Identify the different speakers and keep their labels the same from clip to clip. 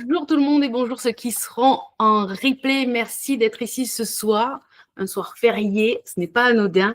Speaker 1: Bonjour tout le monde et bonjour ceux qui seront en replay. Merci d'être ici ce soir, un soir férié, ce n'est pas anodin.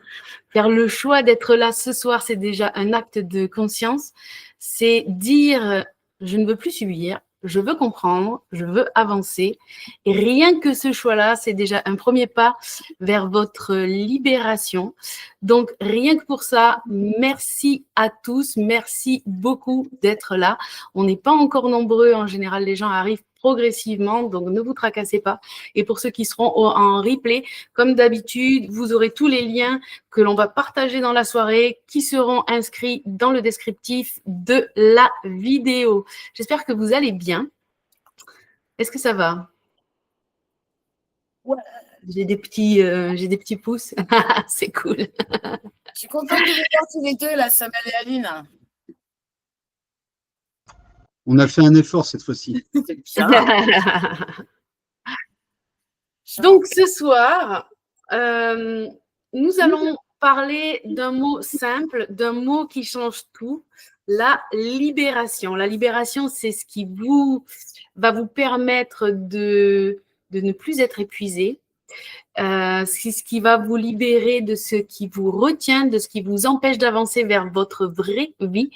Speaker 1: Faire le choix d'être là ce soir, c'est déjà un acte de conscience. C'est dire, je ne veux plus subir, je veux comprendre, je veux avancer. Et rien que ce choix-là, c'est déjà un premier pas vers votre libération. Donc, rien que pour ça, merci à tous. Merci beaucoup d'être là. On n'est pas encore nombreux. En général, les gens arrivent progressivement, donc ne vous tracassez pas. Et pour ceux qui seront en replay, comme d'habitude, vous aurez tous les liens que l'on va partager dans la soirée qui seront inscrits dans le descriptif de la vidéo. J'espère que vous allez bien. Est-ce que ça va?
Speaker 2: Ouais,
Speaker 1: j'ai des petits pouces. C'est cool.
Speaker 2: je suis contente de vous voir tous les deux, là, Samuel et Aline.
Speaker 3: On a fait un effort cette fois-ci.
Speaker 2: C'est bien.
Speaker 1: Donc, ce soir, nous allons parler d'un mot simple, d'un mot qui change tout, la libération. La libération, c'est ce qui va vous permettre de ne plus être épuisé. C'est ce qui va vous libérer de ce qui vous retient, de ce qui vous empêche d'avancer vers votre vraie vie,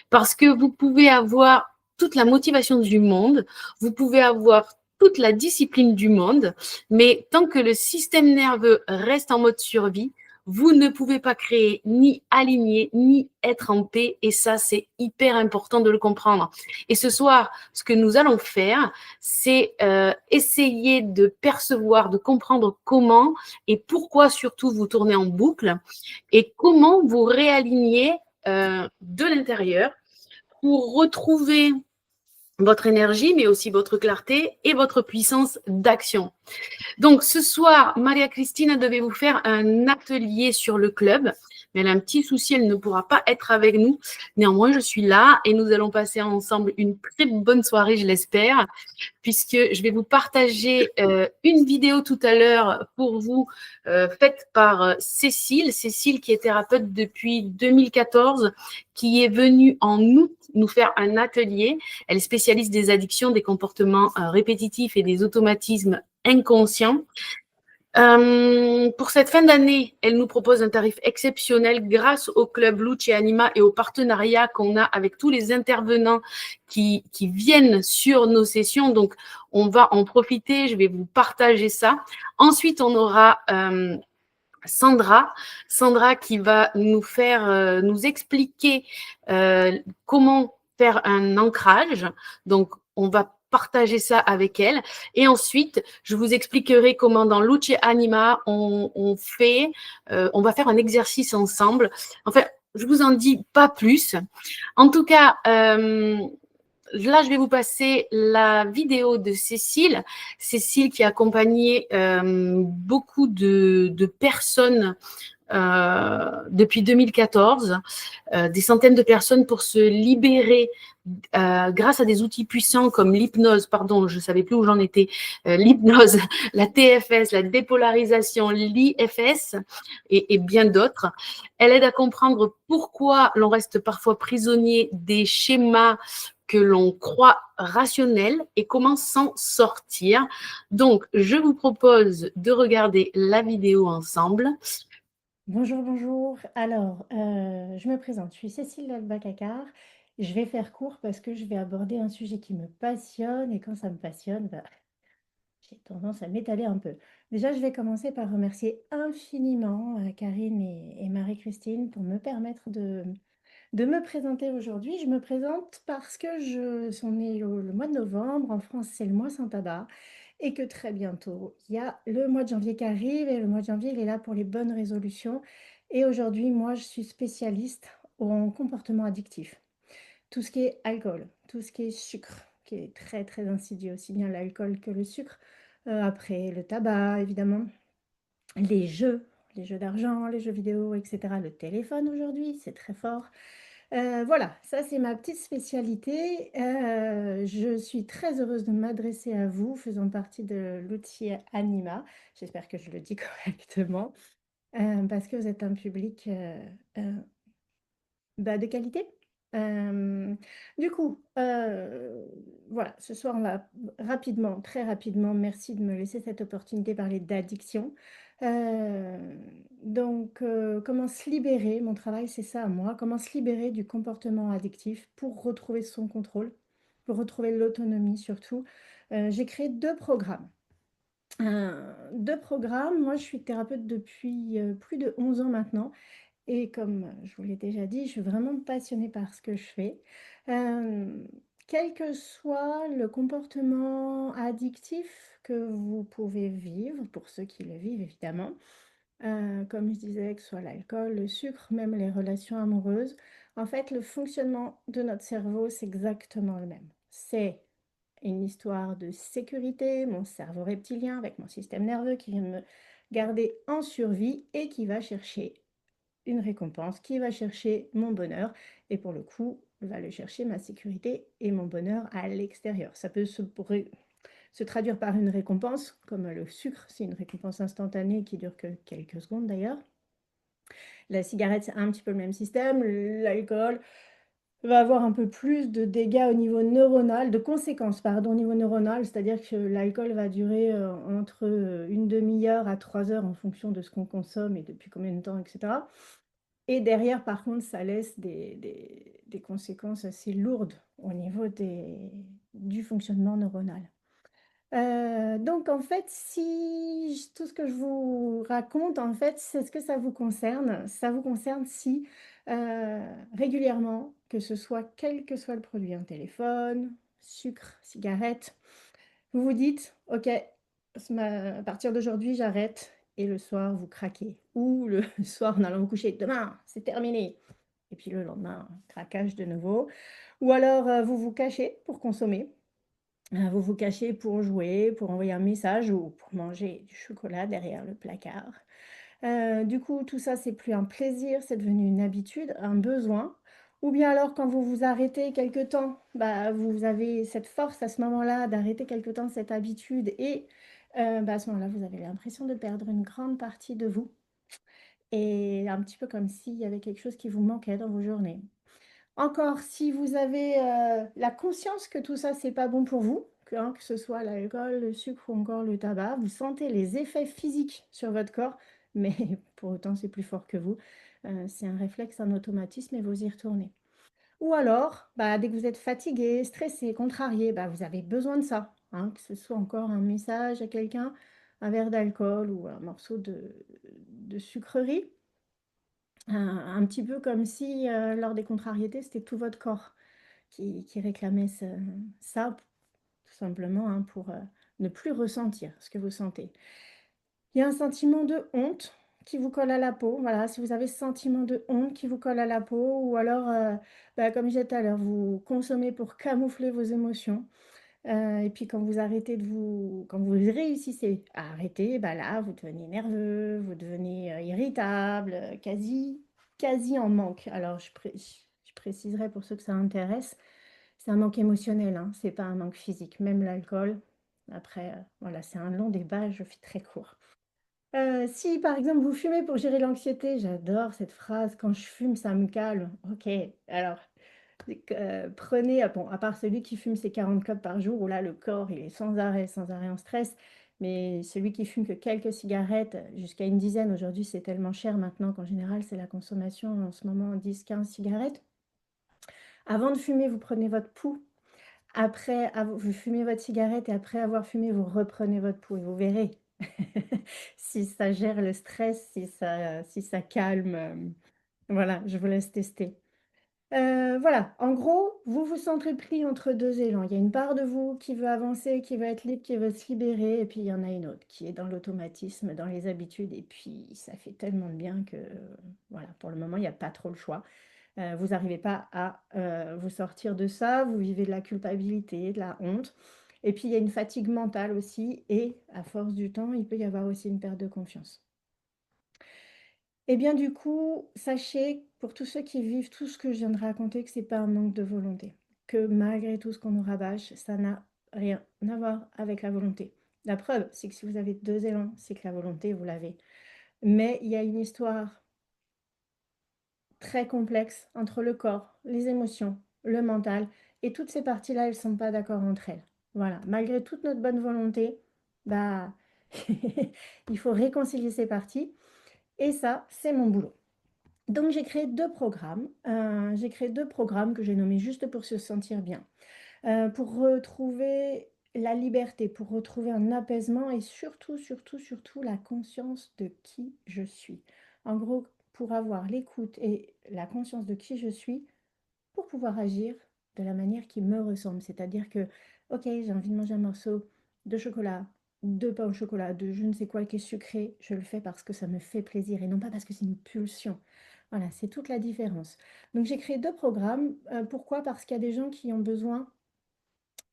Speaker 1: parce que vous pouvez avoir toute la motivation du monde, vous pouvez avoir toute la discipline du monde, mais tant que le système nerveux reste en mode survie, vous ne pouvez pas créer, ni aligner, ni être en paix. Et ça, c'est hyper important de le comprendre. Et ce soir, ce que nous allons faire, c'est essayer de percevoir, de comprendre comment et pourquoi surtout vous tournez en boucle et comment vous réalignez de l'intérieur pour retrouver votre énergie, mais aussi votre clarté et votre puissance d'action. Donc, ce soir, Maria Cristina devait vous faire un atelier sur le club, mais elle a un petit souci, elle ne pourra pas être avec nous. Néanmoins, je suis là et nous allons passer ensemble une très bonne soirée, je l'espère, puisque je vais vous partager une vidéo tout à l'heure pour vous, faite par Cécile qui est thérapeute depuis 2014, qui est venue en août nous faire un atelier. Elle est spécialiste des addictions, des comportements répétitifs et des automatismes inconscients. Pour cette fin d'année, elle nous propose un tarif exceptionnel grâce au club Luce Anima et au partenariat qu'on a avec tous les intervenants qui viennent sur nos sessions. Donc, on va en profiter. Je vais vous partager ça. Ensuite, on aura Sandra qui va nous expliquer comment faire un ancrage. Donc, on va partager ça avec elle. Et ensuite, je vous expliquerai comment dans Luce Anima, on va faire un exercice ensemble. Enfin, je vous en dis pas plus. En tout cas, là, je vais vous passer la vidéo de Cécile qui a accompagné beaucoup de personnes depuis 2014, des centaines de personnes pour se libérer grâce à des outils puissants comme l'hypnose, je ne savais plus où j'en étais, l'hypnose, la TFS, la dépolarisation, l'IFS et bien d'autres. Elle aide à comprendre pourquoi l'on reste parfois prisonnier des schémas que l'on croit rationnels et comment s'en sortir. Donc, je vous propose de regarder la vidéo ensemble.
Speaker 4: Bonjour, bonjour. Alors, je me présente, je suis Cécile Lalbacacar. Je vais faire court parce que je vais aborder un sujet qui me passionne et quand ça me passionne, j'ai tendance à m'étaler un peu. Déjà, je vais commencer par remercier infiniment Karine et Marie-Christine pour me permettre de me présenter aujourd'hui. Je me présente parce que je suis née le mois de novembre. En France, c'est le mois sans tabac. Et que très bientôt, il y a le mois de janvier qui arrive. Et le mois de janvier, il est là pour les bonnes résolutions. Et aujourd'hui, moi, je suis spécialiste en comportement addictif. Tout ce qui est alcool, tout ce qui est sucre, qui est très, très insidieux, aussi bien l'alcool que le sucre. Après, le tabac, évidemment. Les jeux d'argent, les jeux vidéo, etc. Le téléphone aujourd'hui, c'est très fort. Voilà, ça c'est ma petite spécialité. Je suis très heureuse de m'adresser à vous, faisant partie de l'outil Anima. J'espère que je le dis correctement, parce que vous êtes un public de qualité. Euh, du coup, voilà, ce soir, on va rapidement, très rapidement, merci de me laisser cette opportunité de parler d'addiction. Euh, comment se libérer, mon travail, c'est ça, moi, comment se libérer du comportement addictif pour retrouver son contrôle, pour retrouver l'autonomie surtout. J'ai créé deux programmes. Deux programmes. Moi, je suis thérapeute depuis plus de 11 ans maintenant. Et comme je vous l'ai déjà dit, je suis vraiment passionnée par ce que je fais. Euh, Quel que soit le comportement addictif que vous pouvez vivre, pour ceux qui le vivent évidemment, comme je disais, que ce soit l'alcool, le sucre, même les relations amoureuses, en fait, le fonctionnement de notre cerveau, c'est exactement le même. C'est une histoire de sécurité, mon cerveau reptilien avec mon système nerveux qui vient me garder en survie et qui va chercher une récompense, qui va chercher mon bonheur et pour le coup, va le chercher ma sécurité et mon bonheur à l'extérieur. Ça peut se traduire par une récompense, comme le sucre, c'est une récompense instantanée qui dure que quelques secondes d'ailleurs. La cigarette, c'est un petit peu le même système. L'alcool va avoir un peu plus de dégâts au niveau neuronal, de conséquences, pardon, au niveau neuronal, c'est-à-dire que l'alcool va durer entre une demi-heure à 3 heures en fonction de ce qu'on consomme et depuis combien de temps, etc. Et derrière, par contre, ça laisse des conséquences assez lourdes au niveau du fonctionnement neuronal. Donc, en fait, si tout ce que je vous raconte, en fait, c'est ce que ça vous concerne. Ça vous concerne si régulièrement, que ce soit quel que soit le produit, un téléphone, sucre, cigarette, vous vous dites, OK, à partir d'aujourd'hui, j'arrête. Et le soir, vous craquez. Ou le soir, en allant vous coucher, demain, c'est terminé. Et puis le lendemain, craquage de nouveau. Ou alors, vous vous cachez pour consommer. Vous vous cachez pour jouer, pour envoyer un message ou pour manger du chocolat derrière le placard. Du coup, tout ça, c'est plus un plaisir, c'est devenu une habitude, un besoin. Ou bien alors, quand vous vous arrêtez quelque temps, bah, vous avez cette force à ce moment-là d'arrêter quelque temps cette habitude et à ce moment-là, vous avez l'impression de perdre une grande partie de vous. Et un petit peu comme s'il y avait quelque chose qui vous manquait dans vos journées. Encore, si vous avez la conscience que tout ça, c'est pas bon pour vous, que ce soit l'alcool, le sucre ou encore le tabac, vous sentez les effets physiques sur votre corps, mais pour autant, c'est plus fort que vous. C'est un réflexe, un automatisme et vous y retournez. Ou alors, dès que vous êtes fatigué, stressé, contrarié, vous avez besoin de ça, que ce soit encore un message à quelqu'un, un verre d'alcool ou un morceau de sucrerie. Un petit peu comme si, lors des contrariétés, c'était tout votre corps qui réclamait ça, tout simplement, pour ne plus ressentir ce que vous sentez. Il y a un sentiment de honte qui vous colle à la peau. Voilà, si vous avez ce sentiment de honte qui vous colle à la peau, ou alors, comme je disais tout à l'heure, vous consommez pour camoufler vos émotions. Et puis quand vous réussissez à arrêter, là, vous devenez nerveux, vous devenez irritable, quasi en manque. Alors, je préciserai pour ceux que ça intéresse, c'est un manque émotionnel, hein, c'est pas un manque physique. Même l'alcool, après, voilà, c'est un long débat, je fais très court. Si par exemple vous fumez pour gérer l'anxiété, j'adore cette phrase, quand je fume, ça me calme. Ok, alors prenez, bon, à part celui qui fume ses 40 clopes par jour, où là le corps il est sans arrêt en stress, mais celui qui fume que quelques cigarettes, jusqu'à une dizaine, aujourd'hui c'est tellement cher maintenant qu'en général c'est la consommation en ce moment 10-15 cigarettes. Avant de fumer, vous prenez votre pouls. Après, vous fumez votre cigarette et après avoir fumé, vous reprenez votre pouls et vous verrez si ça gère le stress, si ça calme. Voilà, je vous laisse tester. Voilà, en gros, vous vous sentez pris entre deux élans. Il y a une part de vous qui veut avancer, qui veut être libre, qui veut se libérer, et puis il y en a une autre qui est dans l'automatisme, dans les habitudes, et puis ça fait tellement de bien que, voilà, pour le moment, il n'y a pas trop le choix. Vous n'arrivez pas à vous sortir de ça, vous vivez de la culpabilité, de la honte, et puis il y a une fatigue mentale aussi, et à force du temps, il peut y avoir aussi une perte de confiance. Eh bien, du coup, sachez, pour tous ceux qui vivent tout ce que je viens de raconter, que c'est pas un manque de volonté. Que malgré tout ce qu'on nous rabâche, ça n'a rien à voir avec la volonté. La preuve, c'est que si vous avez deux élans, c'est que la volonté, vous l'avez. Mais il y a une histoire très complexe entre le corps, les émotions, le mental, et toutes ces parties-là, elles ne sont pas d'accord entre elles. Voilà, malgré toute notre bonne volonté, bah, il faut réconcilier ces parties, et ça, c'est mon boulot. Donc, j'ai créé deux programmes. J'ai créé deux programmes que j'ai nommés juste pour se sentir bien, pour retrouver la liberté, pour retrouver un apaisement et surtout, surtout, surtout la conscience de qui je suis. En gros, pour avoir l'écoute et la conscience de qui je suis, pour pouvoir agir de la manière qui me ressemble. C'est-à-dire que, ok, j'ai envie de manger un morceau de chocolat, de pain au chocolat, de je ne sais quoi qui est sucré, je le fais parce que ça me fait plaisir et non pas parce que c'est une pulsion. Voilà, c'est toute la différence. Donc j'ai créé deux programmes. Pourquoi? Parce qu'il y a des gens qui ont besoin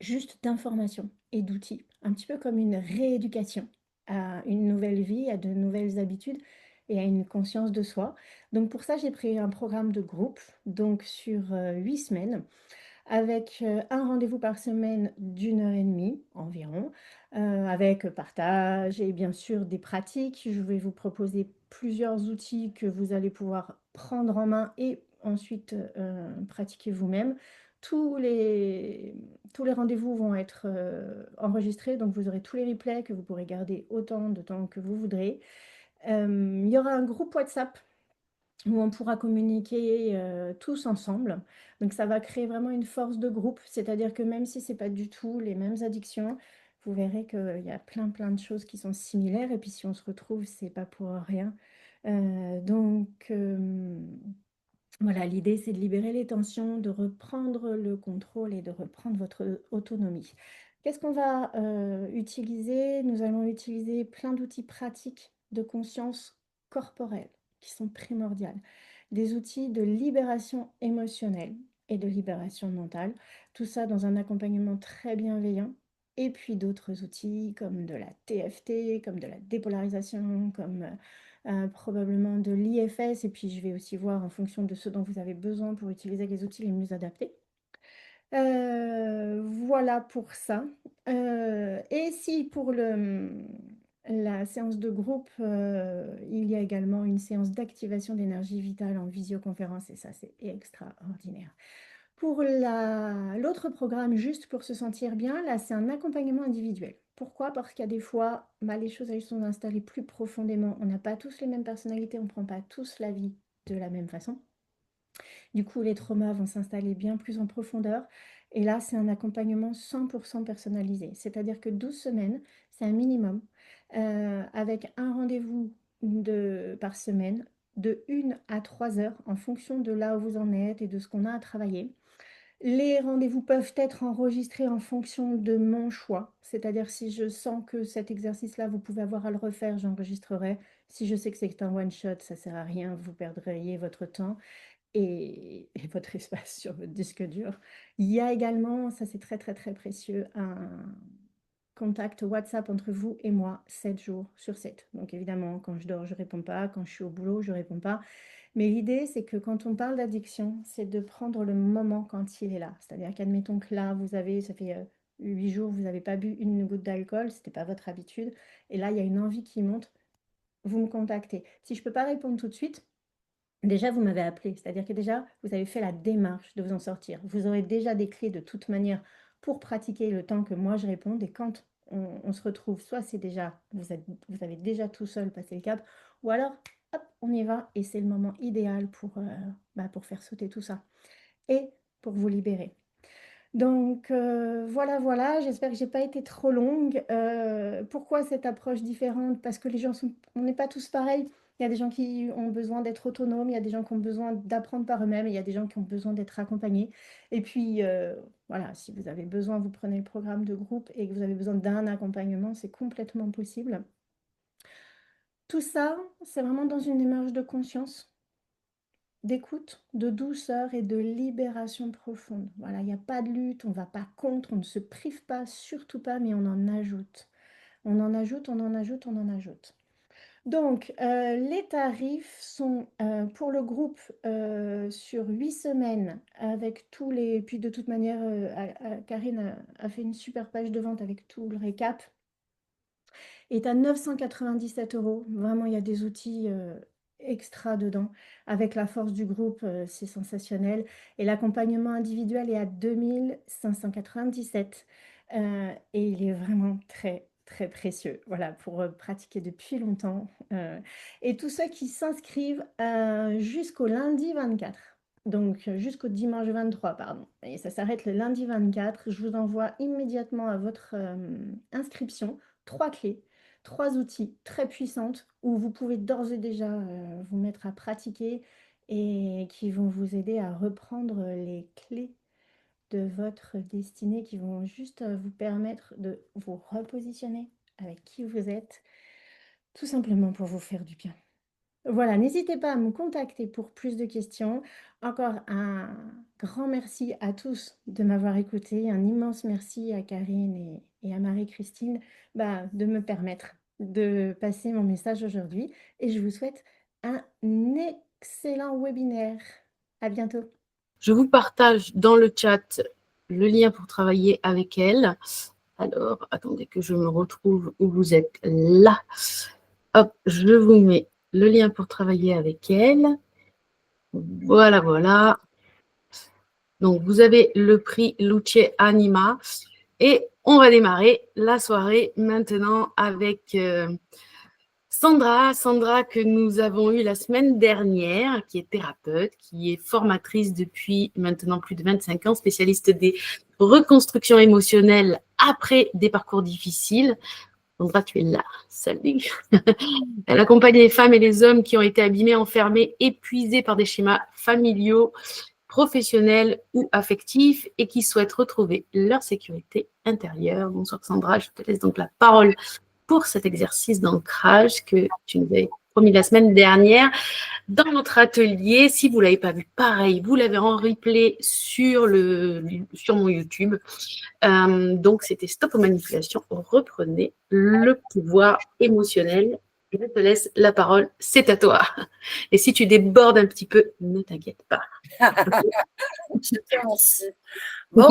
Speaker 4: juste d'informations et d'outils, un petit peu comme une rééducation à une nouvelle vie, à de nouvelles habitudes et à une conscience de soi. Donc pour ça, j'ai pris un programme de groupe, donc sur 8 semaines, avec un rendez-vous par semaine d'1 heure et demie environ, avec partage et bien sûr des pratiques. Je vais vous proposer plusieurs outils que vous allez pouvoir prendre en main et ensuite pratiquer vous-même. Tous les, tous les rendez-vous vont être enregistrés, donc vous aurez tous les replays que vous pourrez garder autant de temps que vous voudrez. Il y aura un groupe WhatsApp où on pourra communiquer tous ensemble. Donc ça va créer vraiment une force de groupe, c'est-à-dire que même si ce n'est pas du tout les mêmes addictions, vous verrez qu'il y a plein plein de choses qui sont similaires et puis si on se retrouve, c'est pas pour rien. Donc voilà, l'idée c'est de libérer les tensions, de reprendre le contrôle et de reprendre votre autonomie. Qu'est-ce qu'on va utiliser? Nous allons utiliser plein d'outils pratiques de conscience corporelle qui sont primordiales. Des outils de libération émotionnelle et de libération mentale. Tout ça dans un accompagnement très bienveillant. Et puis d'autres outils comme de la TFT, comme de la dépolarisation, comme probablement de l'IFS. Et puis je vais aussi voir en fonction de ce dont vous avez besoin pour utiliser les outils les mieux adaptés. Voilà pour ça. Et si pour la séance de groupe, il y a également une séance d'activation d'énergie vitale en visioconférence et ça, c'est extraordinaire. Pour l'autre programme, juste pour se sentir bien, là, c'est un accompagnement individuel. Pourquoi? Parce qu'il y a des fois, bah, les choses elles sont installées plus profondément. On n'a pas tous les mêmes personnalités, on ne prend pas tous la vie de la même façon. Du coup, les traumas vont s'installer bien plus en profondeur. Et là, c'est un accompagnement 100% personnalisé. C'est-à-dire que 12 semaines, c'est un minimum, avec un rendez-vous par semaine, de 1 à 3 heures, en fonction de là où vous en êtes et de ce qu'on a à travailler. Les rendez-vous peuvent être enregistrés en fonction de mon choix. C'est-à-dire si je sens que cet exercice-là, vous pouvez avoir à le refaire, j'enregistrerai. Si je sais que c'est un one-shot, ça ne sert à rien, vous perdriez votre temps et votre espace sur votre disque dur. Il y a également, ça c'est très très très précieux, un contact WhatsApp entre vous et moi 7 jours sur 7. Donc évidemment, quand je dors, je ne réponds pas, quand je suis au boulot, je ne réponds pas. Mais l'idée, c'est que quand on parle d'addiction, c'est de prendre le moment quand il est là. C'est-à-dire qu'admettons que là, ça fait 8 jours, vous n'avez pas bu une goutte d'alcool, ce n'était pas votre habitude. Et là, il y a une envie qui monte, vous me contactez. Si je ne peux pas répondre tout de suite, déjà, vous m'avez appelé, c'est-à-dire que déjà, vous avez fait la démarche de vous en sortir. Vous aurez déjà des clés de toute manière pour pratiquer le temps que moi je réponde. Et quand on se retrouve, soit c'est déjà, vous avez déjà tout seul passé le cap, ou alors, hop, on y va et c'est le moment idéal pour faire sauter tout ça et pour vous libérer. Donc voilà, voilà, j'espère que j'ai pas été trop longue. Pourquoi cette approche différente? Parce que on n'est pas tous pareils. Il y a des gens qui ont besoin d'être autonomes, il y a des gens qui ont besoin d'apprendre par eux-mêmes, et il y a des gens qui ont besoin d'être accompagnés. Et puis voilà, si vous avez besoin, vous prenez le programme de groupe et que vous avez besoin d'un accompagnement, c'est complètement possible. Tout ça, c'est vraiment dans une démarche de conscience, d'écoute, de douceur et de libération profonde. Voilà, il n'y a pas de lutte, on ne va pas contre, on ne se prive pas, surtout pas, mais on en ajoute. On en ajoute, on en ajoute, on en ajoute. Donc, les tarifs sont pour le groupe sur 8 semaines avec tous les... Puis de toute manière, Karine a fait une super page de vente avec tout le récap. Est à 997 euros. Vraiment, il y a des outils extra dedans. Avec la force du groupe, c'est sensationnel. Et l'accompagnement individuel est à 2597. Et il est vraiment très, très précieux. Voilà, pour pratiquer depuis longtemps. Et tous ceux qui s'inscrivent jusqu'au lundi 24. Donc, jusqu'au dimanche 23, pardon. Et ça s'arrête le lundi 24. Je vous envoie immédiatement à votre inscription 3 clés, 3 outils très puissantes où vous pouvez d'ores et déjà vous mettre à pratiquer et qui vont vous aider à reprendre les clés de votre destinée, qui vont juste vous permettre de vous repositionner avec qui vous êtes, tout simplement pour vous faire du bien. Voilà, n'hésitez pas à me contacter pour plus de questions. Encore un grand merci à tous de m'avoir écouté. Un immense merci à Karine et à Marie-Christine de me permettre de passer mon message aujourd'hui. Et je vous souhaite un excellent webinaire. À bientôt.
Speaker 1: Je vous partage dans le chat le lien pour travailler avec elle. Alors, attendez que je me retrouve où vous êtes là. Hop, je vous mets le lien pour travailler avec elle. Voilà, voilà. Donc, vous avez le prix Luce Anima. Et on va démarrer la soirée maintenant avec Sandra. Sandra que nous avons eue la semaine dernière, qui est thérapeute, qui est formatrice depuis maintenant plus de 25 ans, spécialiste des reconstructions émotionnelles après des parcours difficiles. Sandra, tu es là. Salut. Elle accompagne les femmes et les hommes qui ont été abîmés, enfermés, épuisés par des schémas familiaux, professionnels ou affectifs et qui souhaitent retrouver leur sécurité intérieure. Bonsoir Sandra, je te laisse donc la parole pour cet exercice d'ancrage que tu nous avais promis la semaine dernière dans notre atelier. Si vous ne l'avez pas vu, pareil, vous l'avez en replay sur mon YouTube. Donc, c'était Stop aux manipulations. Reprenez le pouvoir émotionnel. Je te laisse la parole, c'est à toi. Et si tu débordes un petit peu, ne t'inquiète pas.
Speaker 2: Merci. Bon,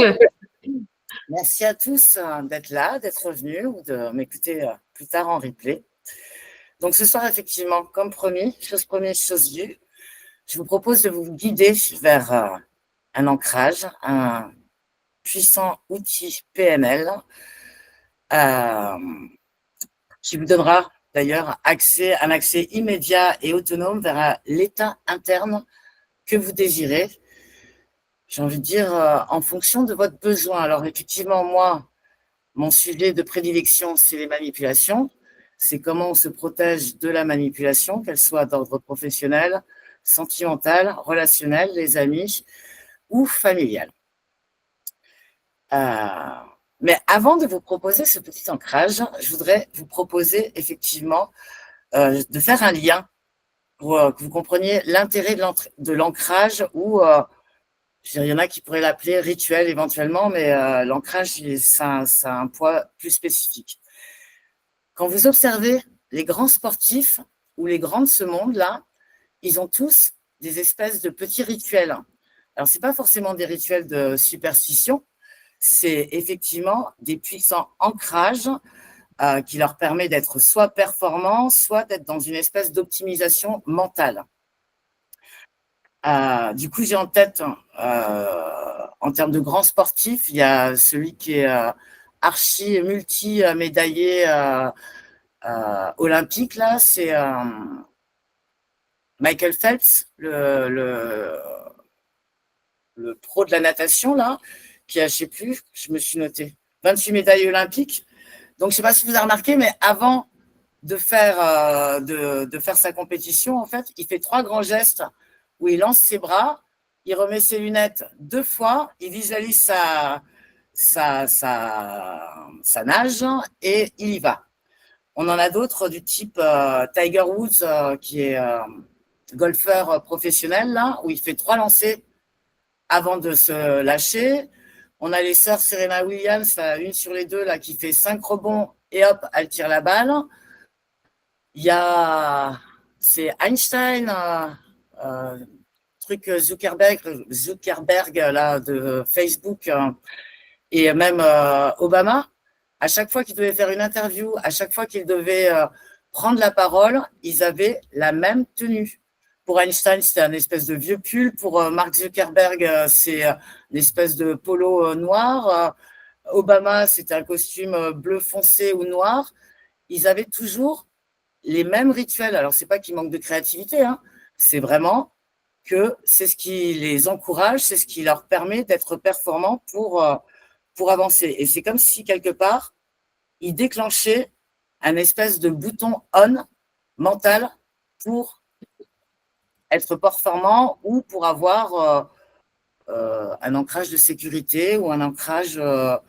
Speaker 2: merci à tous d'être là, d'être venus ou de m'écouter plus tard en replay. Donc ce soir, effectivement, comme promis, chose première, chose vue, je vous propose de vous guider vers un ancrage, un puissant outil PNL qui vous donnera d'ailleurs un accès immédiat et autonome vers l'état interne que vous désirez. J'ai envie de dire en fonction de votre besoin. Alors effectivement, moi, mon sujet de prédilection, c'est les manipulations. C'est comment on se protège de la manipulation, qu'elle soit d'ordre professionnel, sentimental, relationnel, les amis ou familial. Mais avant de vous proposer ce petit ancrage, je voudrais vous proposer effectivement de faire un lien pour que vous compreniez l'intérêt de l'ancrage ou il y en a qui pourraient l'appeler rituel éventuellement, mais l'ancrage, ça a un poids plus spécifique. Quand vous observez les grands sportifs ou les grands de ce monde-là, ils ont tous des espèces de petits rituels. Alors, ce n'est pas forcément des rituels de superstition, c'est effectivement des puissants ancrages qui leur permet d'être soit performants, soit d'être dans une espèce d'optimisation mentale. Du coup, j'ai en tête, en termes de grands sportifs, il y a celui qui est archi multi-médaillé olympique, là, c'est Michael Phelps, le pro de la natation, là, qui a, je ne sais plus, je me suis noté, 28 médailles olympiques. Donc, je ne sais pas si vous avez remarqué, mais avant de faire sa compétition, en fait, il fait 3 grands gestes où il lance ses bras, il remet ses lunettes 2 fois, il visualise sa nage et il y va. On en a d'autres du type Tiger Woods, qui est golfeur professionnel, là, où il fait 3 lancers avant de se lâcher. On a les sœurs Serena Williams, une sur les deux, là, qui fait 5 rebonds et hop, elle tire la balle. Il y a, c'est Einstein, truc Zuckerberg là, de Facebook, et même Obama. À chaque fois qu'ils devaient faire une interview, à chaque fois qu'ils devaient prendre la parole, ils avaient la même tenue. Pour Einstein, c'était un espèce de vieux pull. Pour Mark Zuckerberg, c'est une espèce de polo noir. Obama, c'était un costume bleu foncé ou noir. Ils avaient toujours les mêmes rituels. Alors, c'est pas qu'ils manquent de créativité, hein. C'est vraiment que c'est ce qui les encourage, c'est ce qui leur permet d'être performants pour avancer. Et c'est comme si, quelque part, ils déclenchaient un espèce de bouton on mental pour être performant ou pour avoir un ancrage de sécurité ou un ancrage, comme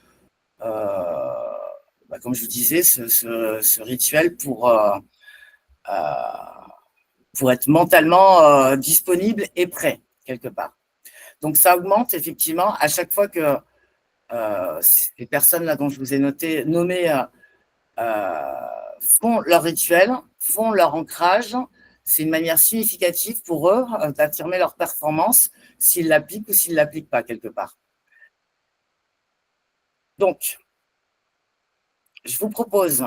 Speaker 2: je vous disais, ce rituel pour être mentalement disponible et prêt, quelque part. Donc, ça augmente effectivement à chaque fois que ces personnes-là dont je vous ai nommé font leur rituel, font leur ancrage. C'est une manière significative pour eux d'affirmer leur performance s'ils l'appliquent ou s'ils ne l'appliquent pas quelque part. Donc, je vous propose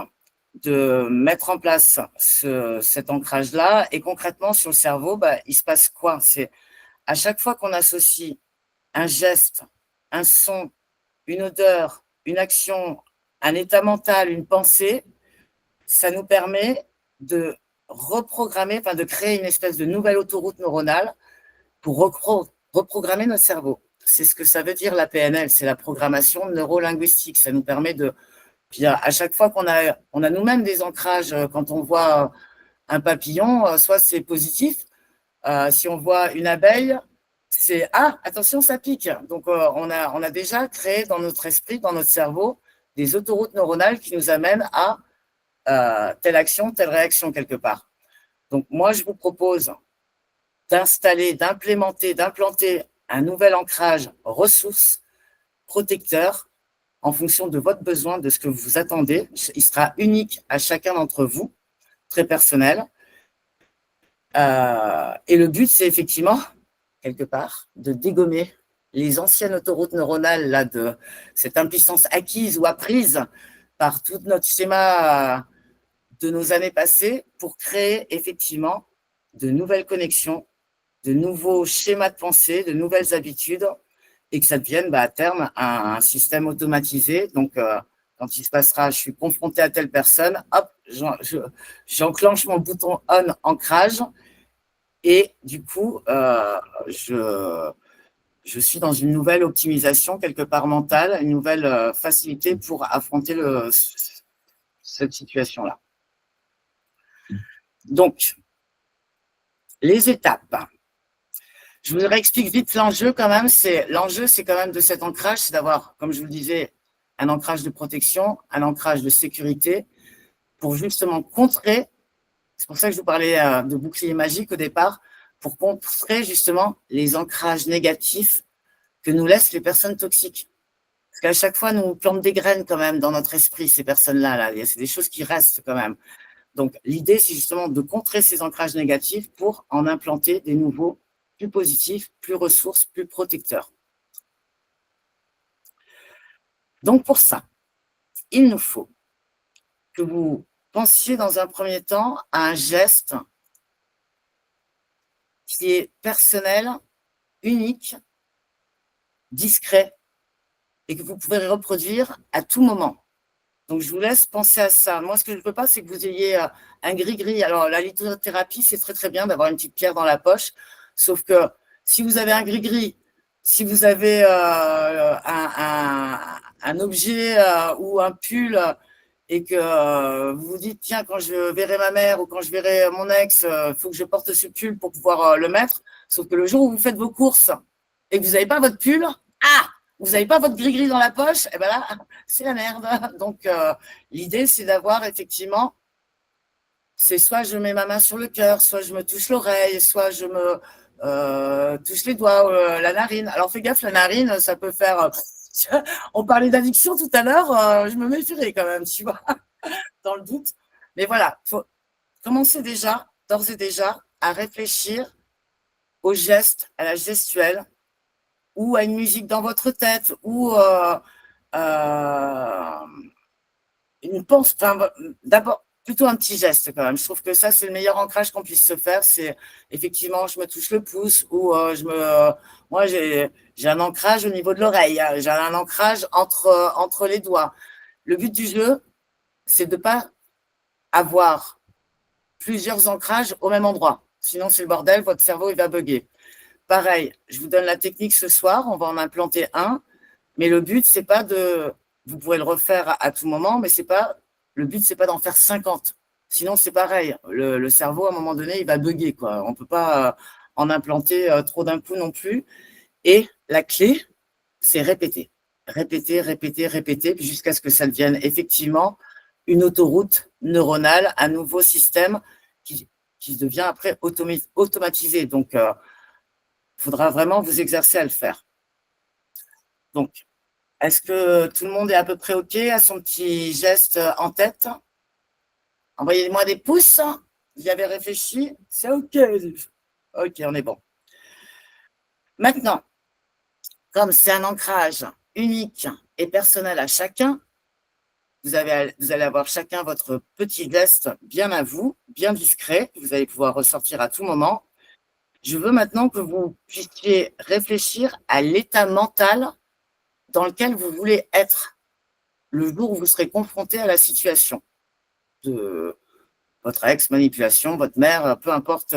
Speaker 2: de mettre en place cet ancrage-là et concrètement sur le cerveau, il se passe quoi? C'est à chaque fois qu'on associe un geste, un son, une odeur, une action, un état mental, une pensée, ça nous permet de reprogrammer, de créer une espèce de nouvelle autoroute neuronale pour reprogrammer notre cerveau. C'est ce que ça veut dire la PNL, c'est la programmation neurolinguistique. Ça nous permet de… Puis à chaque fois qu'on a nous-mêmes des ancrages, quand on voit un papillon, soit c'est positif, si on voit une abeille, c'est « Ah, attention, ça pique ». Donc, on a déjà créé dans notre esprit, dans notre cerveau, des autoroutes neuronales qui nous amènent à telle action, telle réaction quelque part. Donc, moi, je vous propose d'installer, d'implanter un nouvel ancrage ressource protecteur en fonction de votre besoin, de ce que vous attendez. Il sera unique à chacun d'entre vous, très personnel. Et le but, c'est effectivement, quelque part, de dégommer les anciennes autoroutes neuronales là, de cette impuissance acquise ou apprise par tout notre schéma de nos années passées pour créer effectivement de nouvelles connexions, de nouveaux schémas de pensée, de nouvelles habitudes et que ça devienne à terme un système automatisé. Donc, quand il se passera, je suis confronté à telle personne, hop, j'enclenche mon bouton on ancrage et du coup, je suis dans une nouvelle optimisation quelque part mentale, une nouvelle facilité pour affronter cette situation-là. Donc, les étapes. Je vous réexplique vite l'enjeu quand même. L'enjeu, c'est quand même de cet ancrage, c'est d'avoir, comme je vous le disais, un ancrage de protection, un ancrage de sécurité pour justement contrer, c'est pour ça que je vous parlais de bouclier magique au départ, pour contrer justement les ancrages négatifs que nous laissent les personnes toxiques. Parce qu'à chaque fois, nous plantons des graines quand même dans notre esprit, ces personnes-là. C'est des choses qui restent quand même. Donc, l'idée, c'est justement de contrer ces ancrages négatifs pour en implanter des nouveaux plus positifs, plus ressources, plus protecteurs. Donc, pour ça, il nous faut que vous pensiez dans un premier temps à un geste qui est personnel, unique, discret et que vous pouvez reproduire à tout moment. Donc, je vous laisse penser à ça. Moi, ce que je ne veux pas, c'est que vous ayez un gris-gris. Alors, la lithothérapie, c'est très, très bien d'avoir une petite pierre dans la poche. Sauf que si vous avez un gris-gris, si vous avez un objet ou un pull et que vous vous dites, tiens, quand je verrai ma mère ou quand je verrai mon ex, il faut que je porte ce pull pour pouvoir le mettre. Sauf que le jour où vous faites vos courses et que vous n'avez pas votre pull, vous n'avez pas votre gris-gris dans la poche, et bien là, c'est la merde. Donc, l'idée, c'est d'avoir effectivement, c'est soit je mets ma main sur le cœur, soit je me touche l'oreille, soit je me touche les doigts, la narine. Alors, fais gaffe, la narine, ça peut faire… on parlait d'addiction tout à l'heure, je me méfierais quand même, tu vois, dans le doute. Mais voilà, il faut commencer déjà, d'ores et déjà, à réfléchir aux gestes, à la gestuelle, ou à une musique dans votre tête, ou une pensée. D'abord, plutôt un petit geste quand même. Je trouve que ça, c'est le meilleur ancrage qu'on puisse se faire. C'est effectivement, je me touche le pouce ou moi, j'ai un ancrage au niveau de l'oreille. Hein. J'ai un ancrage entre les doigts. Le but du jeu, c'est de ne pas avoir plusieurs ancrages au même endroit. Sinon, c'est le bordel, votre cerveau, il va bugger. Pareil, je vous donne la technique ce soir, on va en implanter un, mais le but, c'est pas de... Vous pourrez le refaire à tout moment, mais le but, c'est pas d'en faire 50. Sinon, c'est pareil. Le cerveau, à un moment donné, il va bugger, quoi. On peut pas en implanter trop d'un coup non plus. Et la clé, c'est répéter. Répéter, répéter, répéter, jusqu'à ce que ça devienne effectivement une autoroute neuronale, un nouveau système qui devient après automatisé. Donc, il faudra vraiment vous exercer à le faire. Donc, est-ce que tout le monde est à peu près OK à son petit geste en tête? Envoyez-moi des pouces. J'y avais réfléchi. C'est OK. OK, on est bon. Maintenant, comme c'est un ancrage unique et personnel à chacun, vous allez avoir chacun votre petit geste bien à vous, bien discret, que vous allez pouvoir ressortir à tout moment. Je veux maintenant que vous puissiez réfléchir à l'état mental dans lequel vous voulez être le jour où vous serez confronté à la situation de votre ex, manipulation, votre mère, peu importe,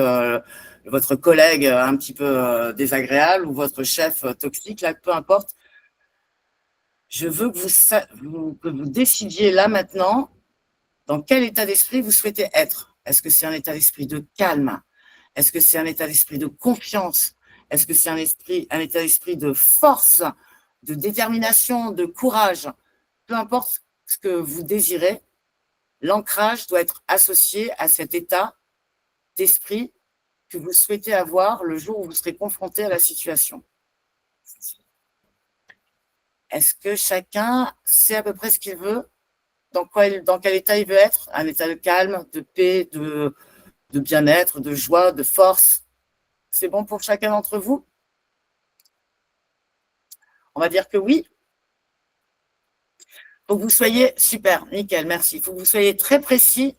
Speaker 2: votre collègue un petit peu désagréable ou votre chef toxique, là, peu importe. Je veux que vous décidiez là maintenant dans quel état d'esprit vous souhaitez être. Est-ce que c'est un état d'esprit de calme? Est-ce que c'est un état d'esprit de confiance? Est-ce que c'est un état d'esprit de force, de détermination, de courage? Peu importe ce que vous désirez, l'ancrage doit être associé à cet état d'esprit que vous souhaitez avoir le jour où vous serez confronté à la situation. Est-ce que chacun sait à peu près ce qu'il veut? Dans quel état il veut être? Un état de calme, de paix, de bien-être, de joie, de force? C'est bon pour chacun d'entre vous? On va dire que oui. Il faut que vous soyez, super, nickel, merci. Il faut que vous soyez très précis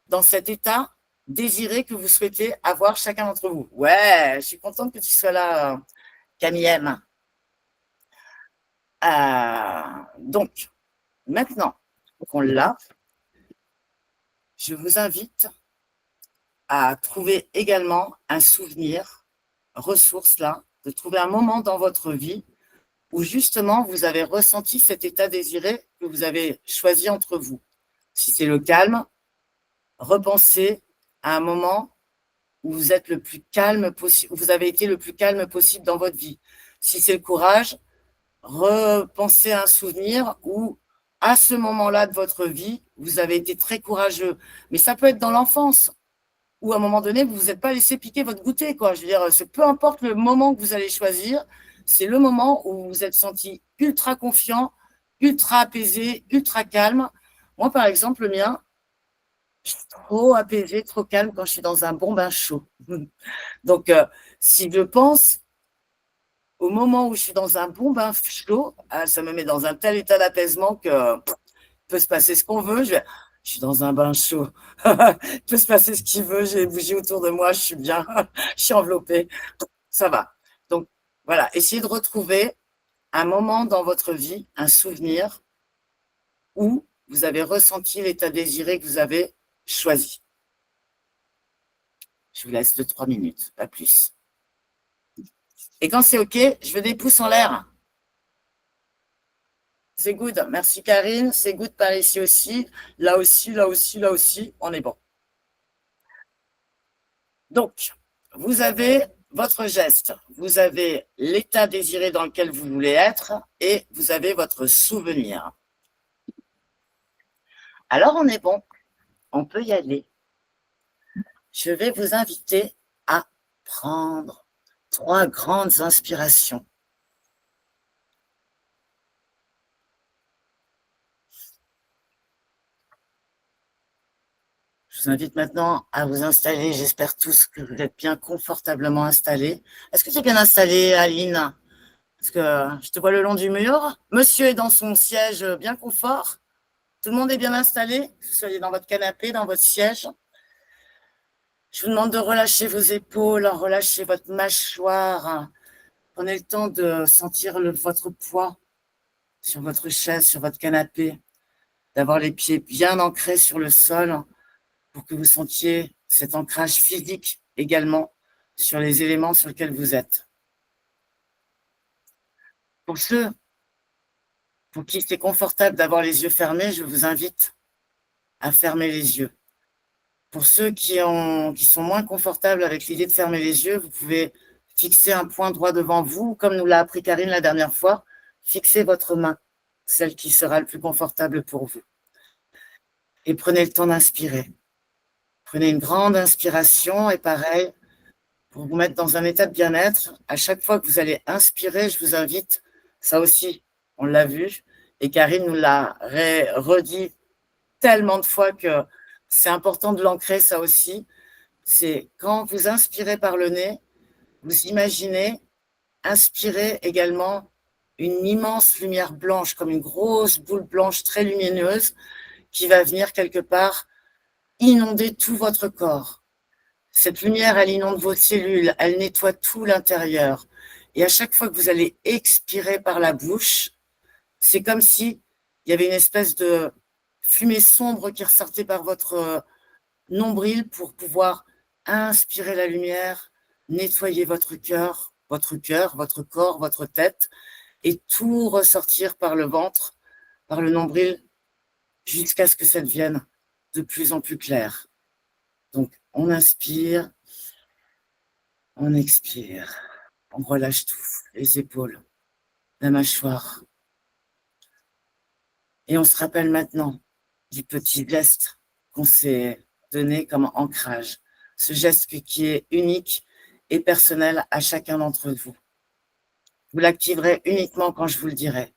Speaker 2: dans cet état désiré que vous souhaitez avoir chacun d'entre vous. Ouais, je suis contente que tu sois là, Camille M. Donc, maintenant qu'on l'a, je vous invite à trouver également un souvenir, ressource là, de trouver un moment dans votre vie où justement vous avez ressenti cet état désiré que vous avez choisi entre vous. Si c'est le calme, repensez à un moment où vous êtes le plus calme possible, où vous avez été le plus calme possible dans votre vie. Si c'est le courage, repensez à un souvenir où, à ce moment-là de votre vie, vous avez été très courageux. Mais ça peut être dans l'enfance, où à un moment donné, vous ne vous êtes pas laissé piquer votre goûter, quoi. Je veux dire, peu importe le moment que vous allez choisir, c'est le moment où vous vous êtes senti ultra confiant, ultra apaisé, ultra calme. Moi, par exemple, le mien, je suis trop apaisée, trop calme quand je suis dans un bon bain chaud. Donc, si je pense au moment où je suis dans un bon bain chaud, ça me met dans un tel état d'apaisement que peut se passer ce qu'on veut. Je suis dans un bain chaud. Il peut se passer ce qu'il veut. J'ai les bougies autour de moi. Je suis bien. Je suis enveloppée. Ça va. Donc, voilà. Essayez de retrouver un moment dans votre vie, un souvenir où vous avez ressenti l'état désiré que vous avez choisi. Je vous laisse 2-3 minutes, pas plus. Et quand c'est OK, je veux des pouces en l'air. C'est good. Merci Karine. C'est good par ici aussi. Là aussi, là aussi, là aussi. On est bon. Donc, vous avez votre geste. Vous avez l'état désiré dans lequel vous voulez être et vous avez votre souvenir. Alors, on est bon. On peut y aller. Je vais vous inviter à prendre 3 grandes inspirations. Je vous invite maintenant à vous installer. J'espère tous que vous êtes bien confortablement installés. Est-ce que tu es bien installé, Aline? Parce que je te vois le long du mur. Monsieur est dans son siège bien confort. Tout le monde est bien installé? Que vous soyez dans votre canapé, dans votre siège. Je vous demande de relâcher vos épaules, relâcher votre mâchoire. Prenez le temps de sentir votre poids sur votre chaise, sur votre canapé, d'avoir les pieds bien ancrés sur le sol pour que vous sentiez cet ancrage physique également sur les éléments sur lesquels vous êtes. Pour ceux pour qui c'est confortable d'avoir les yeux fermés, je vous invite à fermer les yeux. Pour ceux qui sont moins confortables avec l'idée de fermer les yeux, vous pouvez fixer un point droit devant vous, comme nous l'a appris Karine la dernière fois, fixez votre main, celle qui sera le plus confortable pour vous. Et prenez le temps d'inspirer. Prenez une grande inspiration et pareil, pour vous mettre dans un état de bien-être, à chaque fois que vous allez inspirer, je vous invite, ça aussi, on l'a vu, et Karine nous l'a redit tellement de fois que c'est important de l'ancrer, ça aussi. C'est quand vous inspirez par le nez, vous imaginez inspirer également une immense lumière blanche, comme une grosse boule blanche très lumineuse qui va venir quelque part inonder tout votre corps. Cette lumière, elle inonde vos cellules, elle nettoie tout l'intérieur. Et à chaque fois que vous allez expirer par la bouche, c'est comme si il y avait une espèce de fumée sombre qui ressortait par votre nombril pour pouvoir inspirer la lumière, nettoyer votre cœur, votre corps, votre tête, et tout ressortir par le ventre, par le nombril, jusqu'à ce que ça devienne de plus en plus clair. Donc, on inspire, on expire, on relâche tout, les épaules, la mâchoire. Et on se rappelle maintenant du petit geste qu'on s'est donné comme ancrage. Ce geste qui est unique et personnel à chacun d'entre vous. Vous l'activerez uniquement quand je vous le dirai.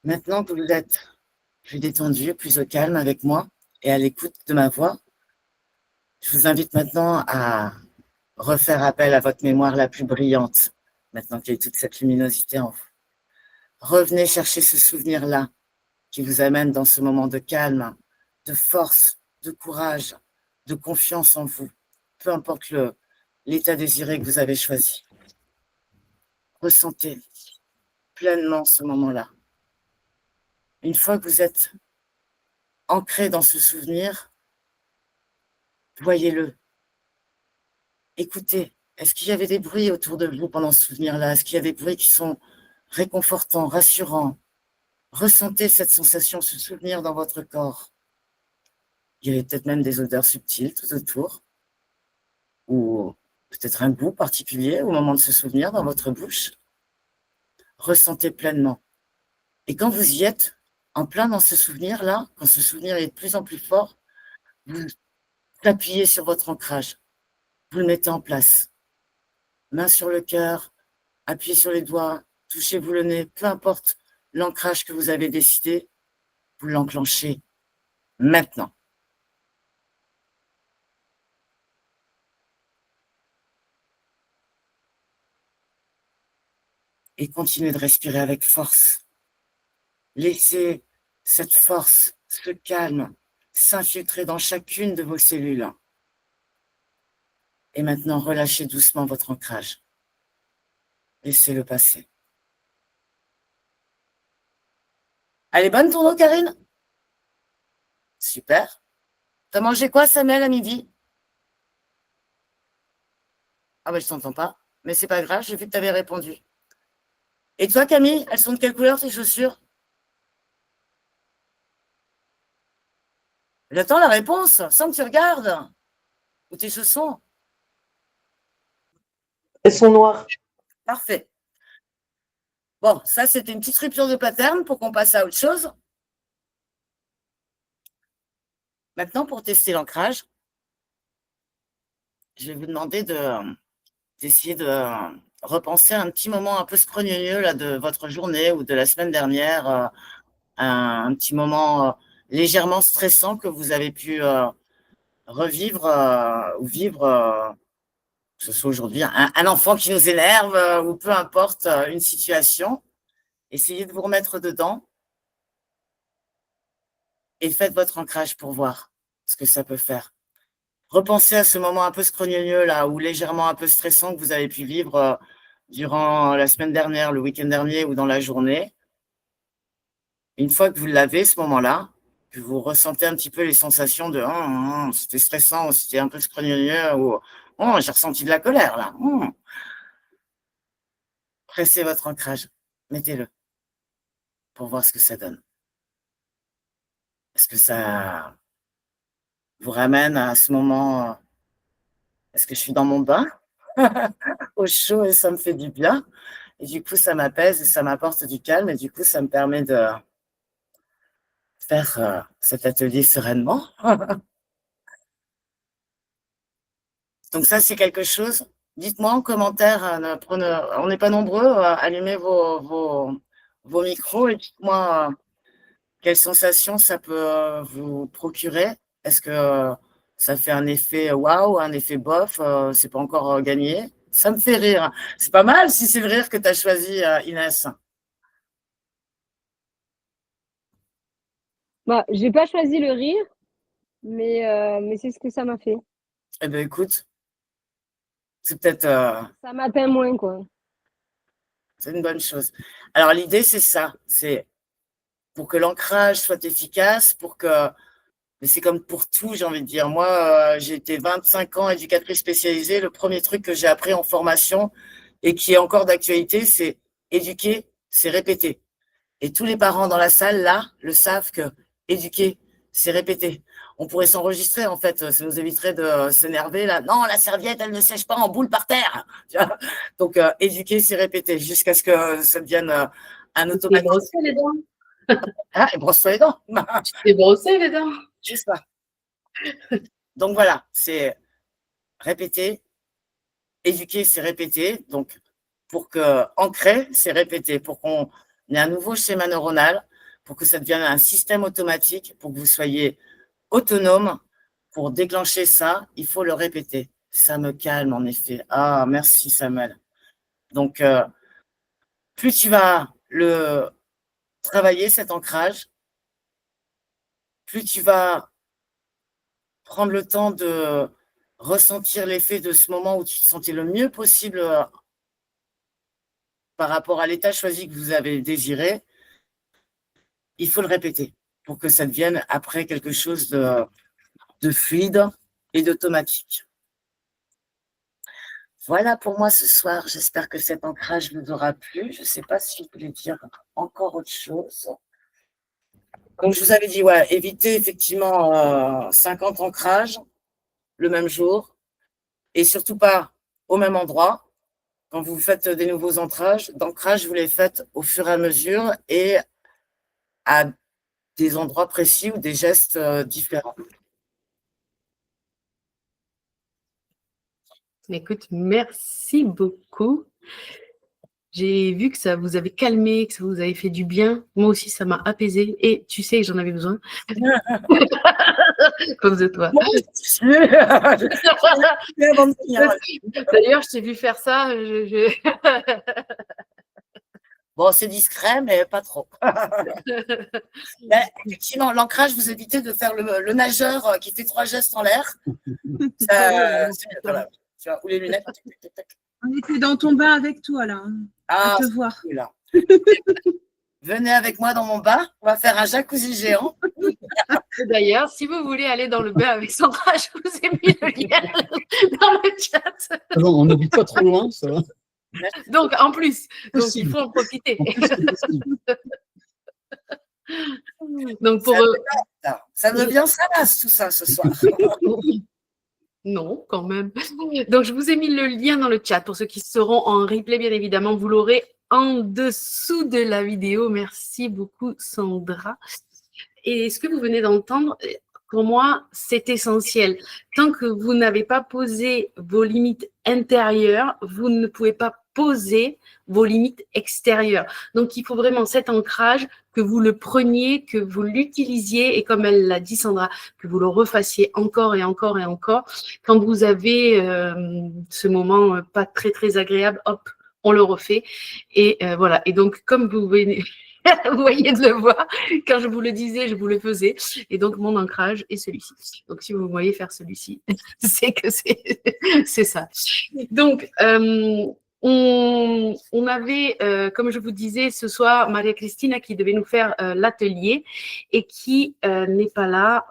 Speaker 2: Maintenant que vous êtes plus détendu, plus au calme avec moi et à l'écoute de ma voix, je vous invite maintenant à refaire appel à votre mémoire la plus brillante, maintenant qu'il y a toute cette luminosité en vous. Revenez chercher ce souvenir-là qui vous amène dans ce moment de calme, de force, de courage, de confiance en vous, peu importe l'état désiré que vous avez choisi. Ressentez pleinement ce moment-là. Une fois que vous êtes ancré dans ce souvenir, voyez-le. Écoutez, est-ce qu'il y avait des bruits autour de vous pendant ce souvenir-là? Est-ce qu'il y a des bruits qui sont réconfortants, rassurants? Ressentez cette sensation, ce souvenir dans votre corps. Il y avait peut-être même des odeurs subtiles tout autour, ou peut-être un goût particulier au moment de se souvenir dans votre bouche. Ressentez pleinement. Et quand vous y êtes, en plein dans ce souvenir-là, quand ce souvenir est de plus en plus fort, vous appuyez sur votre ancrage. Vous le mettez en place. Main sur le cœur, appuyez sur les doigts, touchez-vous le nez, peu importe l'ancrage que vous avez décidé, vous l'enclenchez maintenant. Et continuez de respirer avec force. Laissez cette force, ce calme, s'infiltrer dans chacune de vos cellules. Et maintenant, relâchez doucement votre ancrage. Laissez-le passer. Elle est bonne ton eau, Karine? Super. T'as mangé quoi, Samuel, à midi? Ah ben, je t'entends pas. Mais c'est pas grave, j'ai vu que tu avais répondu. Et toi, Camille, elles sont de quelle couleur tes chaussures? J'attends la réponse, sans que tu regardes. Ou tes chaussons?
Speaker 5: Elles sont noires.
Speaker 2: Parfait. Bon, ça, c'était une petite rupture de pattern pour qu'on passe à autre chose. Maintenant, pour tester l'ancrage, je vais vous demander d'essayer de repenser un petit moment un peu scrogneux là, de votre journée ou de la semaine dernière, un petit moment légèrement stressant que vous avez pu revivre ou vivre, que ce soit aujourd'hui, un enfant qui nous énerve ou peu importe une situation. Essayez de vous remettre dedans et faites votre ancrage pour voir ce que ça peut faire. Repensez à ce moment un peu scrogneux là, ou légèrement un peu stressant que vous avez pu vivre durant la semaine dernière, le week-end dernier ou dans la journée. Une fois que vous l'avez, ce moment-là, que vous ressentez un petit peu les sensations de c'était stressant, ou c'était un peu scrogneux, ou j'ai ressenti de la colère là. Pressez votre ancrage, mettez-le pour voir ce que ça donne. Est-ce que ça vous ramène à ce moment, est-ce que je suis dans mon bain au chaud et ça me fait du bien, et du coup ça m'apaise et ça m'apporte du calme, et du coup ça me permet de faire cet atelier sereinement. Donc ça c'est quelque chose, dites-moi en commentaire, on n'est pas nombreux, allumez vos micros et dites-moi quelle sensation ça peut vous procurer. Est-ce que ça fait un effet waouh, un effet bof, c'est pas encore gagné? Ça me fait rire. C'est pas mal si c'est le rire que tu as choisi, Inès.
Speaker 5: Bah, j'ai pas choisi le rire, mais c'est ce que ça m'a fait.
Speaker 2: Eh bien, écoute, c'est peut-être
Speaker 5: Ça m'atteint moins, quoi.
Speaker 2: c'est une bonne chose. Alors, l'idée, c'est ça. C'est pour que l'ancrage soit efficace, mais c'est comme pour tout, j'ai envie de dire. Moi, j'ai été 25 ans éducatrice spécialisée. Le premier truc que j'ai appris en formation et qui est encore d'actualité, c'est éduquer, c'est répéter. Et tous les parents dans la salle, là, le savent que éduquer, c'est répéter. On pourrait s'enregistrer, en fait. Ça nous éviterait de s'énerver, là. Non, la serviette, elle ne sèche pas en boule par terre. Donc, éduquer, c'est répéter jusqu'à ce que ça devienne un
Speaker 1: Et
Speaker 2: automatisme.
Speaker 1: brosser les dents.
Speaker 2: Ah, et brosse-toi les dents.
Speaker 1: Et brosser les dents.
Speaker 2: Juste ça. Donc, voilà, c'est répéter. Éduquer, c'est répéter. Donc, pour que ancrer, c'est répéter. Pour qu'on ait un nouveau schéma neuronal, pour que ça devienne un système automatique, pour que vous soyez autonome. Pour déclencher ça, il faut le répéter. Ça me calme, en effet. Ah, merci, Samuel. Donc, plus tu vas le travailler, cet ancrage, plus tu vas prendre le temps de ressentir l'effet de ce moment où tu te sentais le mieux possible par rapport à l'état choisi que vous avez désiré. Il faut le répéter pour que ça devienne après quelque chose de fluide et d'automatique. Voilà pour moi ce soir. J'espère que cet ancrage vous aura plu. Je ne sais pas si je voulais dire encore autre chose. Comme je vous avais dit, ouais, évitez effectivement 50 ancrages le même jour et surtout pas au même endroit. Quand vous faites des nouveaux ancrages, vous les faites au fur et à mesure et à des endroits précis ou des gestes différents.
Speaker 1: Écoute, merci beaucoup. J'ai vu que ça vous avait calmé, que ça vous avait fait du bien. Moi aussi, ça m'a apaisé. Et tu sais que j'en avais besoin. Comme de toi. D'ailleurs, je t'ai vu faire ça.
Speaker 2: Bon, c'est discret, mais pas trop. Mais, effectivement, l'ancrage, vous évitez de faire le nageur qui fait 3 gestes en l'air. Ou les lunettes.
Speaker 6: On était dans ton bain avec toi, là.
Speaker 2: Ah,
Speaker 6: te voir.
Speaker 2: Là. Venez avec moi dans mon bain. On va faire un jacuzzi géant.
Speaker 1: D'ailleurs, si vous voulez aller dans le bain avec Sandra, je vous ai mis le lien dans le chat.
Speaker 3: Non, on n'habite pas trop loin, ça va.
Speaker 1: Donc, en plus, donc, il faut en profiter. Donc, pour
Speaker 2: ça devient salace tout ça ce soir.
Speaker 1: Non, quand même. Donc, je vous ai mis le lien dans le chat pour ceux qui seront en replay, bien évidemment. Vous l'aurez en dessous de la vidéo. Merci beaucoup, Sandra. Et ce que vous venez d'entendre, pour moi, c'est essentiel. Tant que vous n'avez pas posé vos limites intérieures, vous ne pouvez pas poser vos limites extérieures. Donc, il faut vraiment cet ancrage, que vous le preniez, que vous l'utilisiez et comme elle l'a dit, Sandra, que vous le refassiez encore et encore et encore. Quand vous avez ce moment pas très, très agréable, hop, on le refait. Et voilà. Et donc, comme vous venez Vous voyez de le voir. Quand je vous le disais, je vous le faisais. Et donc, mon ancrage est celui-ci. Donc, si vous me voyez faire celui-ci, c'est que c'est ça. Donc, on avait, comme je vous disais, ce soir, Maria Cristina qui devait nous faire l'atelier et qui n'est pas là,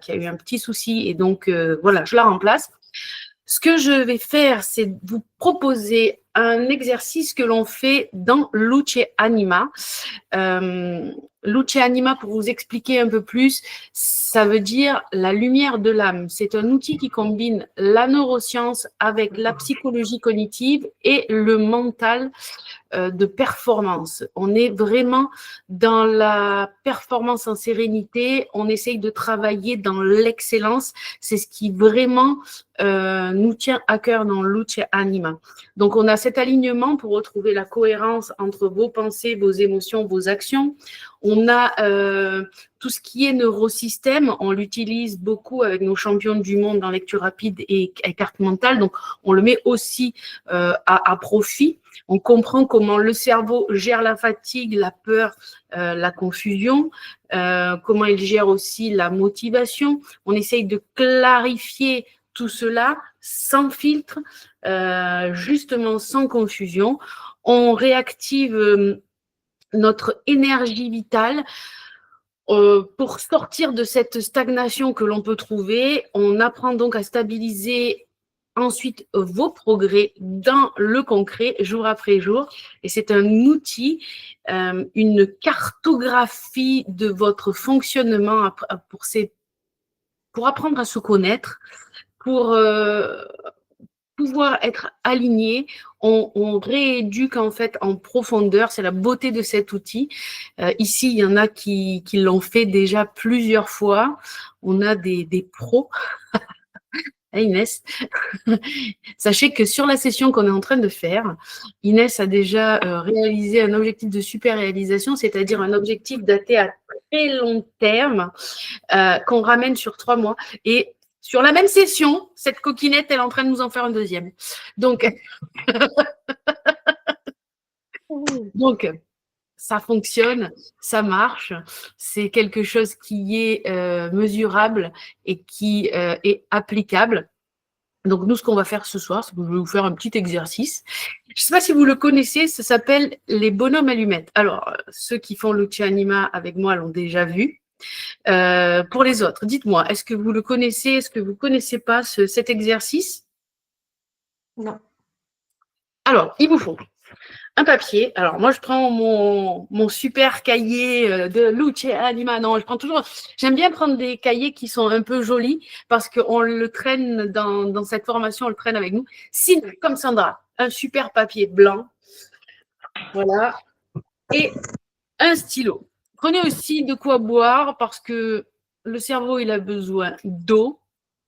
Speaker 1: qui a eu un petit souci. Et donc, voilà, je la remplace. Ce que je vais faire, c'est vous proposer un exercice que l'on fait dans Luce Anima. Luce Anima, pour vous expliquer un peu plus, ça veut dire la lumière de l'âme. C'est un outil qui combine la neuroscience avec la psychologie cognitive et le mental de performance. On est vraiment dans la performance en sérénité. On essaye de travailler dans l'excellence. C'est ce qui vraiment nous tient à cœur dans Luce Anima. Donc, on a cet alignement pour retrouver la cohérence entre vos pensées, vos émotions, vos actions. On a tout ce qui est neurosystème. On l'utilise beaucoup avec nos champions du monde en lecture rapide et carte mentale. Donc, on le met aussi à profit. On comprend comment le cerveau gère la fatigue, la peur, la confusion, comment il gère aussi la motivation. On essaye de clarifier tout cela sans filtre, justement sans confusion. On réactive notre énergie vitale pour sortir de cette stagnation que l'on peut trouver. On apprend donc à stabiliser ensuite vos progrès dans le concret, jour après jour. Et c'est un outil, une cartographie de votre fonctionnement pour apprendre à se connaître, pour pouvoir être aligné. On rééduque en fait en profondeur. C'est la beauté de cet outil. Ici, il y en a qui l'ont fait déjà plusieurs fois. On a des pros. Inès, sachez que sur la session qu'on est en train de faire, Inès a déjà réalisé un objectif de super réalisation, c'est-à-dire un objectif daté à très long terme qu'on ramène sur 3 mois. Et sur la même session, cette coquinette, elle est en train de nous en faire un deuxième. Donc, ça fonctionne, ça marche, c'est quelque chose qui est mesurable et qui est applicable. Donc, nous, ce qu'on va faire ce soir, c'est que je vais vous faire un petit exercice. Je ne sais pas si vous le connaissez, ça s'appelle les bonhommes allumettes. Alors, ceux qui font Luce Anima avec moi l'ont déjà vu. Pour les autres, dites-moi, est-ce que vous le connaissez, est-ce que vous ne connaissez pas cet exercice?
Speaker 4: Non.
Speaker 1: Alors, il vous faut un papier. Alors, moi, je prends mon super cahier de Luce Anima. Non, j'aime bien prendre des cahiers qui sont un peu jolis parce qu'on le traîne dans cette formation, on le traîne avec nous. Sinon, comme Sandra, un super papier blanc. Voilà. Et un stylo. Prenez aussi de quoi boire parce que le cerveau, il a besoin d'eau.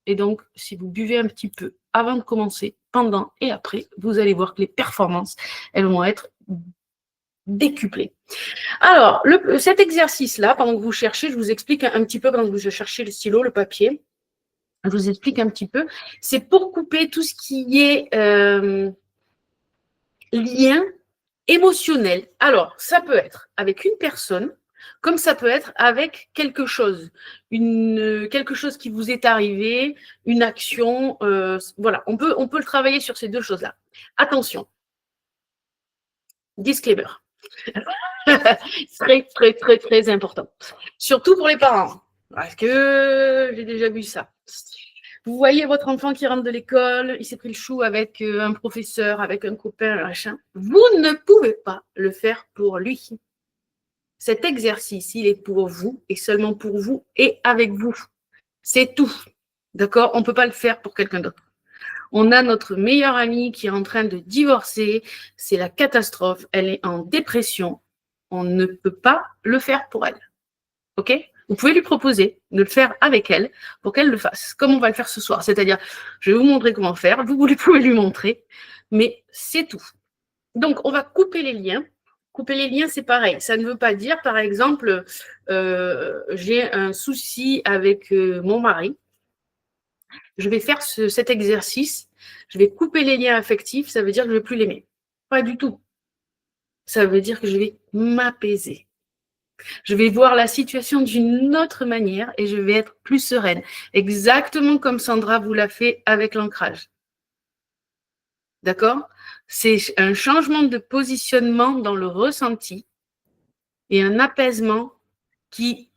Speaker 1: Et donc, si vous buvez un petit peu avant de commencer, pendant et après, vous allez voir que les performances, elles vont être décuplées. Alors, cet exercice-là, pendant que vous cherchez, je vous explique un petit peu, pendant que vous cherchez le stylo, le papier, je vous explique un petit peu. C'est pour couper tout ce qui est lien émotionnel. Alors, ça peut être avec une personne, comme ça peut être avec quelque chose, quelque chose qui vous est arrivé, une action, voilà, on peut le travailler sur ces deux choses-là. Attention, disclaimer, très, très, très, très important, surtout pour les parents, parce que j'ai déjà vu ça. Vous voyez votre enfant qui rentre de l'école, il s'est pris le chou avec un professeur, avec un copain, un machin. Vous ne pouvez pas le faire pour lui. Cet exercice, il est pour vous et seulement pour vous et avec vous. C'est tout. D'accord? On ne peut pas le faire pour quelqu'un d'autre. On a notre meilleure amie qui est en train de divorcer. C'est la catastrophe. Elle est en dépression. On ne peut pas le faire pour elle. OK? Vous pouvez lui proposer de le faire avec elle pour qu'elle le fasse, comme on va le faire ce soir. C'est-à-dire, je vais vous montrer comment faire. Vous pouvez lui montrer, mais c'est tout. Donc, on va couper les liens. Couper les liens, c'est pareil. Ça ne veut pas dire, par exemple, j'ai un souci avec mon mari. Je vais faire cet exercice. Je vais couper les liens affectifs. Ça veut dire que je ne vais plus l'aimer. Pas du tout. Ça veut dire que je vais m'apaiser. Je vais voir la situation d'une autre manière et je vais être plus sereine. Exactement comme Sandra vous l'a fait avec l'ancrage. D'accord? C'est un changement de positionnement dans le ressenti et un apaisement qui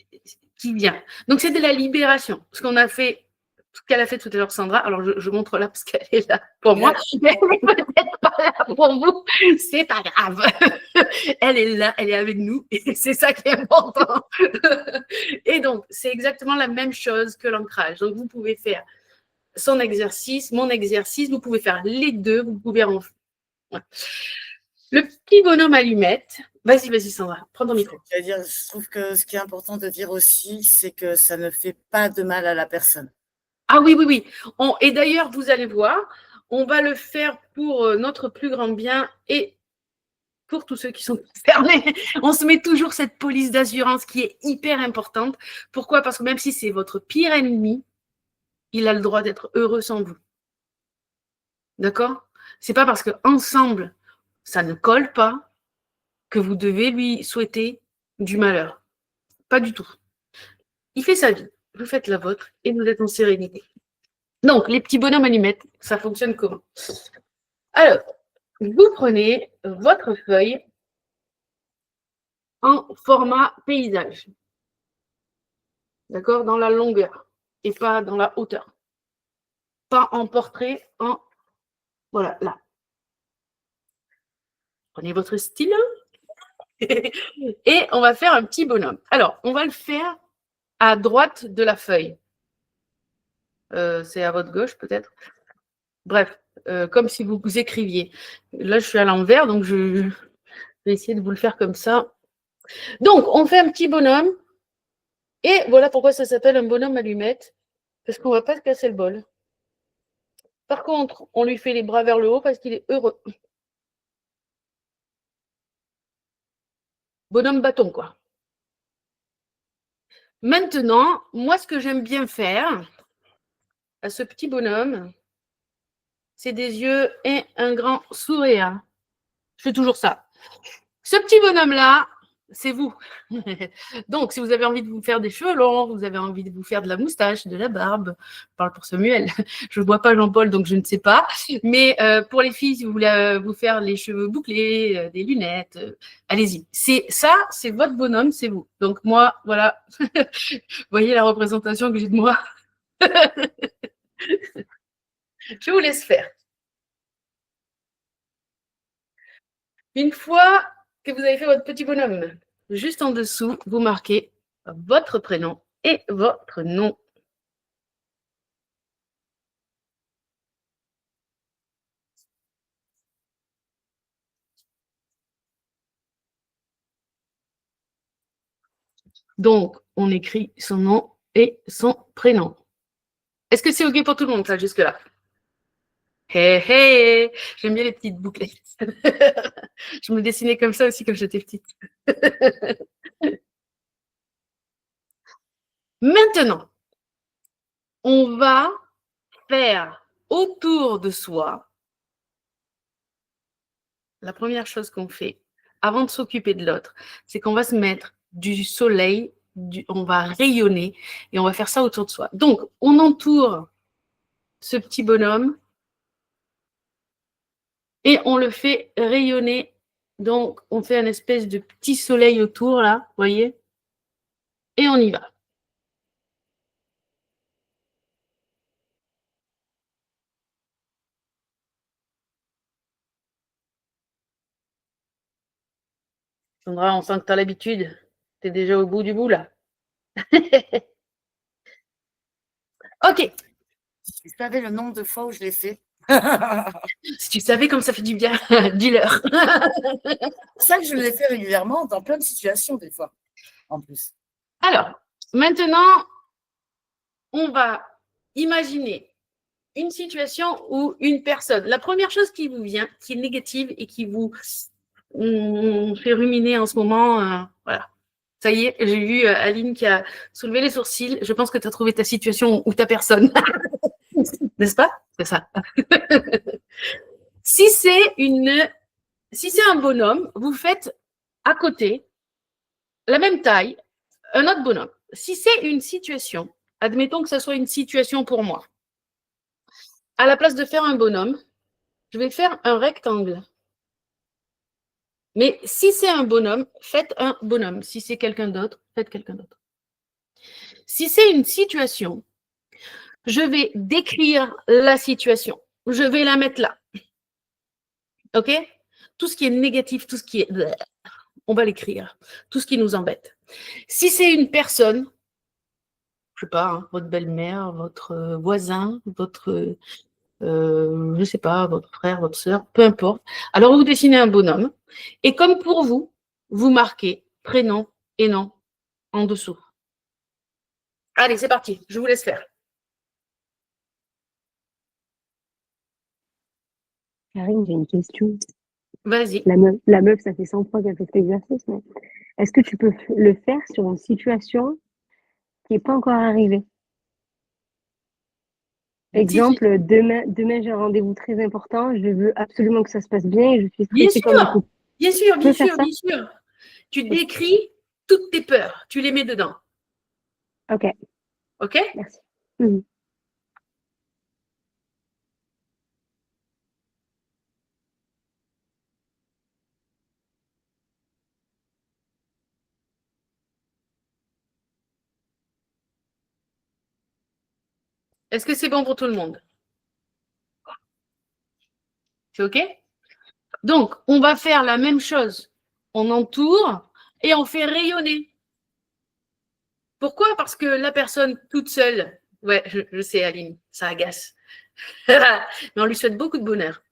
Speaker 1: vient. Donc, c'est de la libération. Ce qu'on a fait, ce qu'elle a fait tout à l'heure, Sandra. Alors, je montre là parce qu'elle est là pour moi, mais elle n'est peut-être pas là pour vous. C'est pas grave. Elle est là, elle est avec nous et c'est ça qui est important. Et donc, c'est exactement la même chose que l'ancrage. Donc, vous pouvez faire son exercice, mon exercice, vous pouvez faire les deux, vous pouvez en faire. Ouais. Le petit bonhomme allumette. Vas-y, Sandra, prends ton micro.
Speaker 2: Je trouve que ce qui est important de dire aussi, c'est que ça ne fait pas de mal à la personne.
Speaker 1: Ah oui. Et d'ailleurs, vous allez voir, on va le faire pour notre plus grand bien et pour tous ceux qui sont concernés. On se met toujours cette police d'assurance qui est hyper importante. Pourquoi? Parce que même si c'est votre pire ennemi, il a le droit d'être heureux sans vous. D'accord? C'est pas parce qu'ensemble, ça ne colle pas que vous devez lui souhaiter du malheur. Pas du tout. Il fait sa vie, vous faites la vôtre et vous êtes en sérénité. Donc, les petits bonhommes allumettes, ça fonctionne comment? Alors, vous prenez votre feuille en format paysage. D'accord? Dans la longueur et pas dans la hauteur. Pas en portrait, voilà, là. Prenez votre stylo et on va faire un petit bonhomme. Alors, on va le faire à droite de la feuille. C'est à votre gauche peut-être. Bref, comme si vous écriviez. Là, je suis à l'envers, donc je vais essayer de vous le faire comme ça. Donc, on fait un petit bonhomme. Et voilà pourquoi ça s'appelle un bonhomme allumette. Parce qu'on ne va pas se casser le bol. Par contre, on lui fait les bras vers le haut parce qu'il est heureux. Bonhomme bâton, quoi. Maintenant, moi, ce que j'aime bien faire à ce petit bonhomme, c'est des yeux et un grand sourire. Je fais toujours ça. Ce petit bonhomme-là, c'est vous. Donc, si vous avez envie de vous faire des cheveux longs, vous avez envie de vous faire de la moustache, de la barbe, je parle pour Samuel, je ne vois pas Jean-Paul, donc je ne sais pas. Mais pour les filles, si vous voulez vous faire les cheveux bouclés, des lunettes, allez-y. C'est votre bonhomme, c'est vous. Donc moi, voilà, vous voyez la représentation que j'ai de moi. Je vous laisse faire. Une fois que vous avez fait votre petit bonhomme, juste en dessous, vous marquez votre prénom et votre nom. Donc, on écrit son nom et son prénom. Est-ce que c'est OK pour tout le monde, ça, jusque-là? Hey, hey, j'aime bien les petites bouclettes. Je me dessinais comme ça aussi quand j'étais petite. Maintenant, on va faire autour de soi. La première chose qu'on fait avant de s'occuper de l'autre, c'est qu'on va se mettre du soleil, on va rayonner et on va faire ça autour de soi. Donc, on entoure ce petit bonhomme et on le fait rayonner. Donc, on fait une espèce de petit soleil autour, là, vous voyez? Et on y va. Sandra, on sent que tu as l'habitude. Tu es déjà au bout du bout, là. OK.
Speaker 2: Si tu savais le nombre de fois où je l'ai fait.
Speaker 1: Si tu savais comme ça fait du bien, dis-leur.
Speaker 2: C'est ça que je l'ai fait régulièrement dans plein de situations, des fois, en plus.
Speaker 1: Alors, maintenant, on va imaginer une situation ou une personne. La première chose qui vous vient, qui est négative et qui vous fait ruminer en ce moment, voilà. Ça y est, j'ai vu Aline qui a soulevé les sourcils. Je pense que tu as trouvé ta situation ou ta personne. N'est-ce pas? C'est ça. Si c'est un bonhomme, vous faites à côté la même taille, un autre bonhomme. Si c'est une situation, admettons que ce soit une situation pour moi, à la place de faire un bonhomme, je vais faire un rectangle. Mais si c'est un bonhomme, faites un bonhomme. Si c'est quelqu'un d'autre, faites quelqu'un d'autre. Si c'est une situation, je vais décrire la situation. Je vais la mettre là. OK? Tout ce qui est négatif, tout ce qui est... On va l'écrire. Tout ce qui nous embête. Si c'est une personne, je sais pas, hein, votre belle-mère, votre voisin, votre... je sais pas, votre frère, votre sœur, peu importe. Alors, vous dessinez un bonhomme. Et comme pour vous, vous marquez prénom et nom en dessous. Allez, c'est parti. Je vous laisse faire.
Speaker 5: Karine, j'ai une question.
Speaker 1: Vas-y.
Speaker 5: La meuf, ça fait 100 fois qu'elle fait cet exercice, mais est-ce que tu peux le faire sur une situation qui n'est pas encore arrivée? Exemple, demain j'ai un rendez-vous très important, je veux absolument que ça se passe bien et je suis
Speaker 1: Bien
Speaker 5: stressée comme un
Speaker 1: sûr,
Speaker 5: fou.
Speaker 1: bien sûr,
Speaker 5: Tu
Speaker 1: bien
Speaker 5: peux faire
Speaker 1: sûr,
Speaker 5: ça?
Speaker 1: bien sûr. Tu décris toutes tes peurs. Tu les mets dedans.
Speaker 5: Ok,
Speaker 1: OK?
Speaker 5: merci. Mhm.
Speaker 1: Est-ce que c'est bon pour tout le monde? C'est OK? Donc, on va faire la même chose. On entoure et on fait rayonner. Pourquoi? Parce que la personne toute seule, ouais, je sais, Aline, ça agace. Mais on lui souhaite beaucoup de bonheur.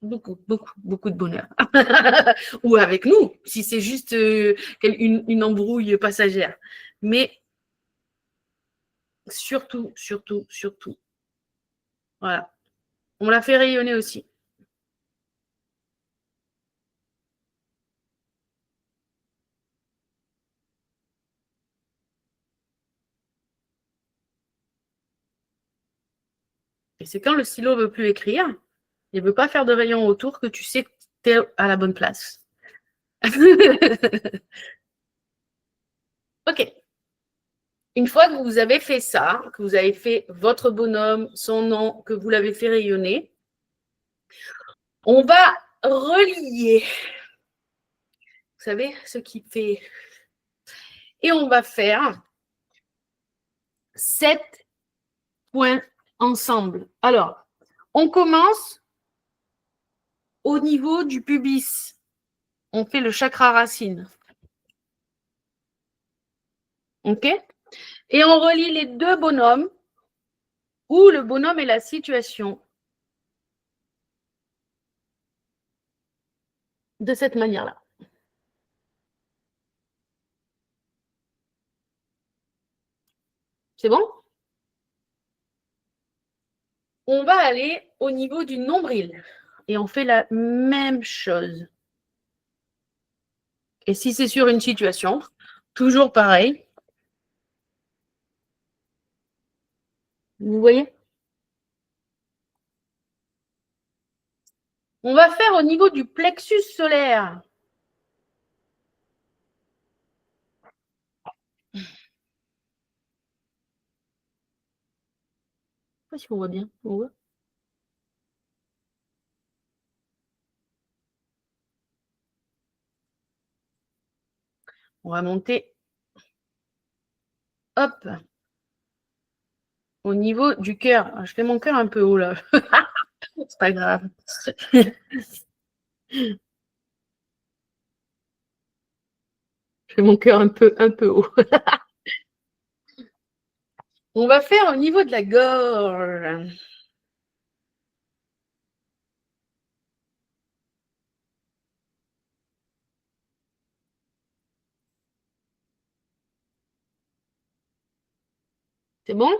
Speaker 1: Beaucoup, beaucoup, beaucoup de bonheur. Ou avec nous, si c'est juste une embrouille passagère. Mais surtout, surtout, surtout, voilà. On la fait rayonner aussi. Et c'est quand le stylo ne veut plus écrire, il ne veut pas faire de rayon autour, que tu sais que tu es à la bonne place. OK. Une fois que vous avez fait ça, que vous avez fait votre bonhomme, son nom, que vous l'avez fait rayonner, on va relier. Vous savez, ce qui fait... Et on va faire 7 points ensemble. Alors, on commence au niveau du pubis. On fait le chakra racine. OK? Et on relie les deux bonhommes où le bonhomme est la situation de cette manière-là. C'est bon? On va aller au niveau du nombril et on fait la même chose. Et si c'est sur une situation, toujours pareil. Vous voyez? On va faire au niveau du plexus solaire. Je ne sais pas si on voit bien. On voit. On va monter, hop, au niveau du cœur. Je fais mon cœur un peu haut là. C'est pas grave. Je fais mon cœur un peu haut. On va faire au niveau de la gorge. C'est bon?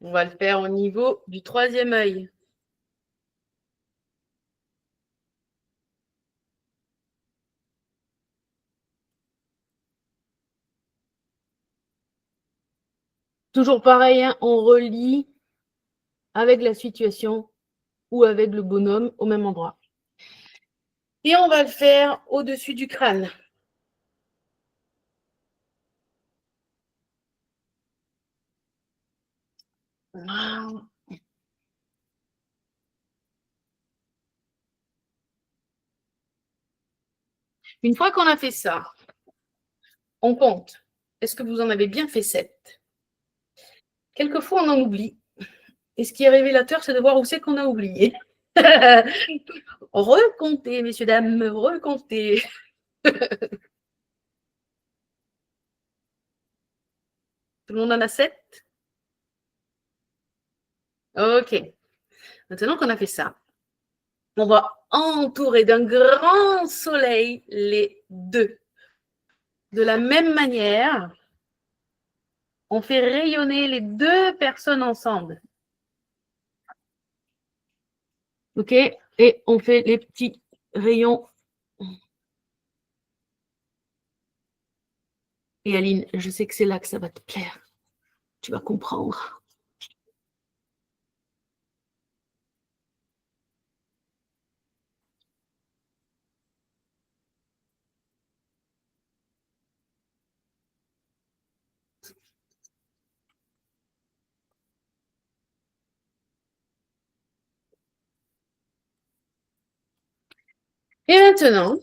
Speaker 1: On va le faire au niveau du troisième œil. Toujours pareil, hein, on relie avec la situation ou avec le bonhomme au même endroit. Et on va le faire au-dessus du crâne. Une fois qu'on a fait ça, on compte. Est-ce que vous en avez bien fait 7? Quelquefois, on en oublie. Et ce qui est révélateur, c'est de voir où c'est qu'on a oublié. Recomptez, messieurs, dames, recomptez. Tout le monde en a 7? Ok. Maintenant qu'on a fait ça, on va entourer d'un grand soleil les deux. De la même manière, on fait rayonner les deux personnes ensemble. Ok? Et on fait les petits rayons. Et Aline, je sais que c'est là que ça va te plaire. Tu vas comprendre. Et maintenant,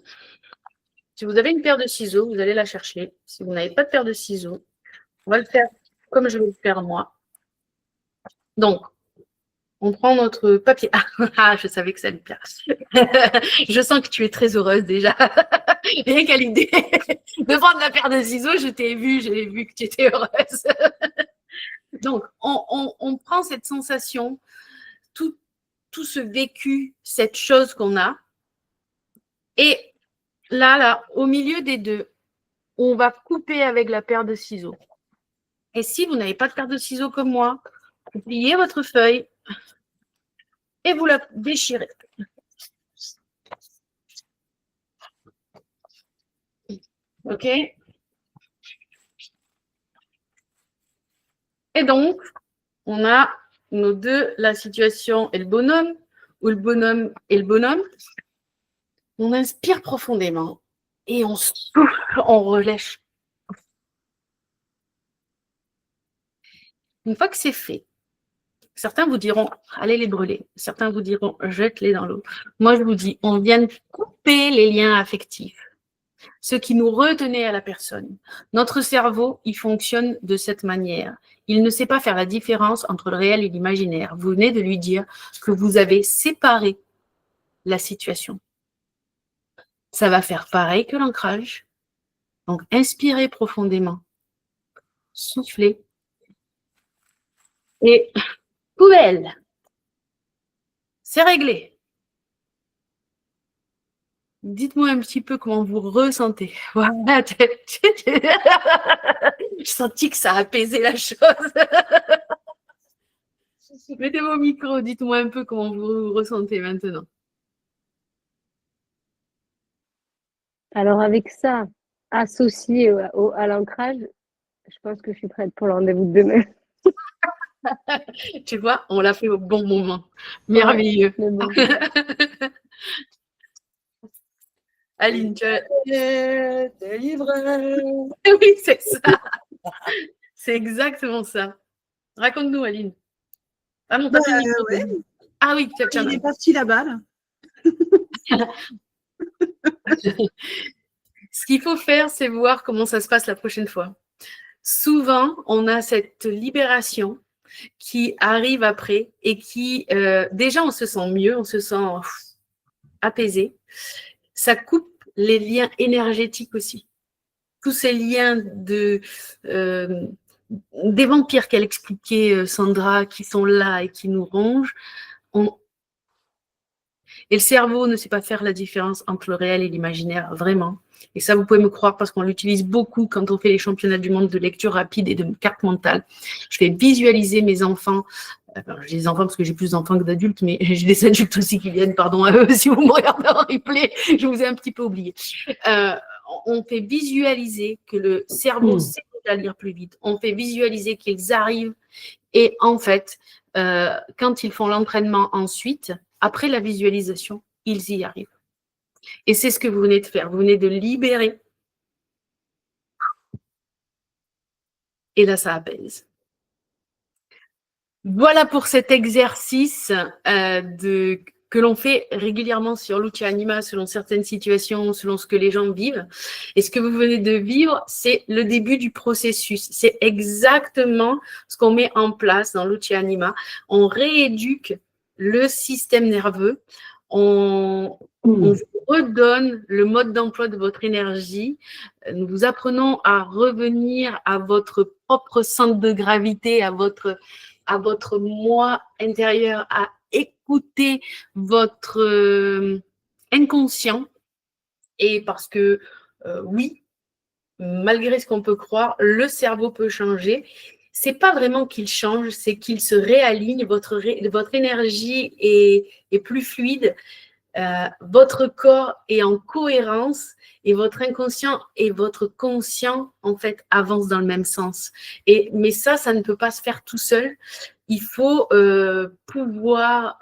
Speaker 1: si vous avez une paire de ciseaux, vous allez la chercher. Si vous n'avez pas de paire de ciseaux, on va le faire comme je vais le faire moi. Donc, on prend notre papier. Ah, je savais que ça lui plaire. Je sens que tu es très heureuse déjà. Rien qu'à l'idée de prendre la paire de ciseaux, je t'ai vu, j'ai vu que tu étais heureuse. Donc, on prend cette sensation, tout ce vécu, cette chose qu'on a. Et là, au milieu des deux, on va couper avec la paire de ciseaux. Et si vous n'avez pas de paire de ciseaux comme moi, vous pliez votre feuille et vous la déchirez. OK? Et donc, on a nos deux, la situation et le bonhomme, ou le bonhomme et le bonhomme. On inspire profondément et on souffle, on relâche. Une fois que c'est fait, certains vous diront, allez les brûler. Certains vous diront, jette-les dans l'eau. Moi, je vous dis, on vient de couper les liens affectifs, ce qui nous retenait à la personne. Notre cerveau, il fonctionne de cette manière. Il ne sait pas faire la différence entre le réel et l'imaginaire. Vous venez de lui dire que vous avez séparé la situation. Ça va faire pareil que l'ancrage. Donc, inspirez profondément. Soufflez. Et poubelle. C'est réglé. Dites-moi un petit peu comment vous ressentez. Voilà. Je sentis que ça a apaisé la chose. Mettez-moi au micro, dites-moi un peu comment vous ressentez maintenant.
Speaker 5: Alors avec ça, associé à l'ancrage, je pense que je suis prête pour le rendez-vous de demain.
Speaker 1: Tu vois, on l'a fait au bon moment. Merveilleux.
Speaker 5: Ouais, bon.
Speaker 1: Aline, tu as...
Speaker 2: Délivré.
Speaker 1: Oui, c'est ça. C'est exactement ça. Raconte-nous, Aline. Ah non, t'as fait le micro.
Speaker 6: Ouais.
Speaker 1: Ah oui, tiens.
Speaker 6: Il est parti là-bas. Là.
Speaker 1: Ce qu'il faut faire, c'est voir comment ça se passe la prochaine fois. Souvent, on a cette libération qui arrive après et qui, déjà, on se sent mieux, on se sent apaisé. Ça coupe les liens énergétiques aussi. Tous ces liens des vampires qu'elle expliquait, Sandra, qui sont là et qui nous rongent. Et le cerveau ne sait pas faire la différence entre le réel et l'imaginaire, vraiment. Et ça, vous pouvez me croire parce qu'on l'utilise beaucoup quand on fait les championnats du monde de lecture rapide et de cartes mentales. Je fais visualiser mes enfants. J'ai des enfants parce que j'ai plus d'enfants que d'adultes, mais j'ai des adultes aussi qui viennent, pardon à eux, si vous me regardez en replay, je vous ai un petit peu oublié. On fait visualiser que le cerveau sait déjà lire plus vite. On fait visualiser qu'ils arrivent et en fait, quand ils font l'entraînement ensuite, après la visualisation, ils y arrivent. Et c'est ce que vous venez de faire. Vous venez de libérer. Et là, ça apaise. Voilà pour cet exercice que l'on fait régulièrement sur l'outil Anima selon certaines situations, selon ce que les gens vivent. Et ce que vous venez de vivre, c'est le début du processus. C'est exactement ce qu'on met en place dans l'outil Anima. On rééduque le système nerveux. On vous redonne le mode d'emploi de votre énergie. Nous vous apprenons à revenir à votre propre centre de gravité, à votre moi intérieur, à écouter votre inconscient. Et parce que, oui, malgré ce qu'on peut croire, le cerveau peut changer. C'est pas vraiment qu'il change, c'est qu'il se réaligne. Votre énergie est plus fluide. Votre corps est en cohérence et votre inconscient et votre conscient, en fait, avancent dans le même sens. Mais ça ne peut pas se faire tout seul. Il faut pouvoir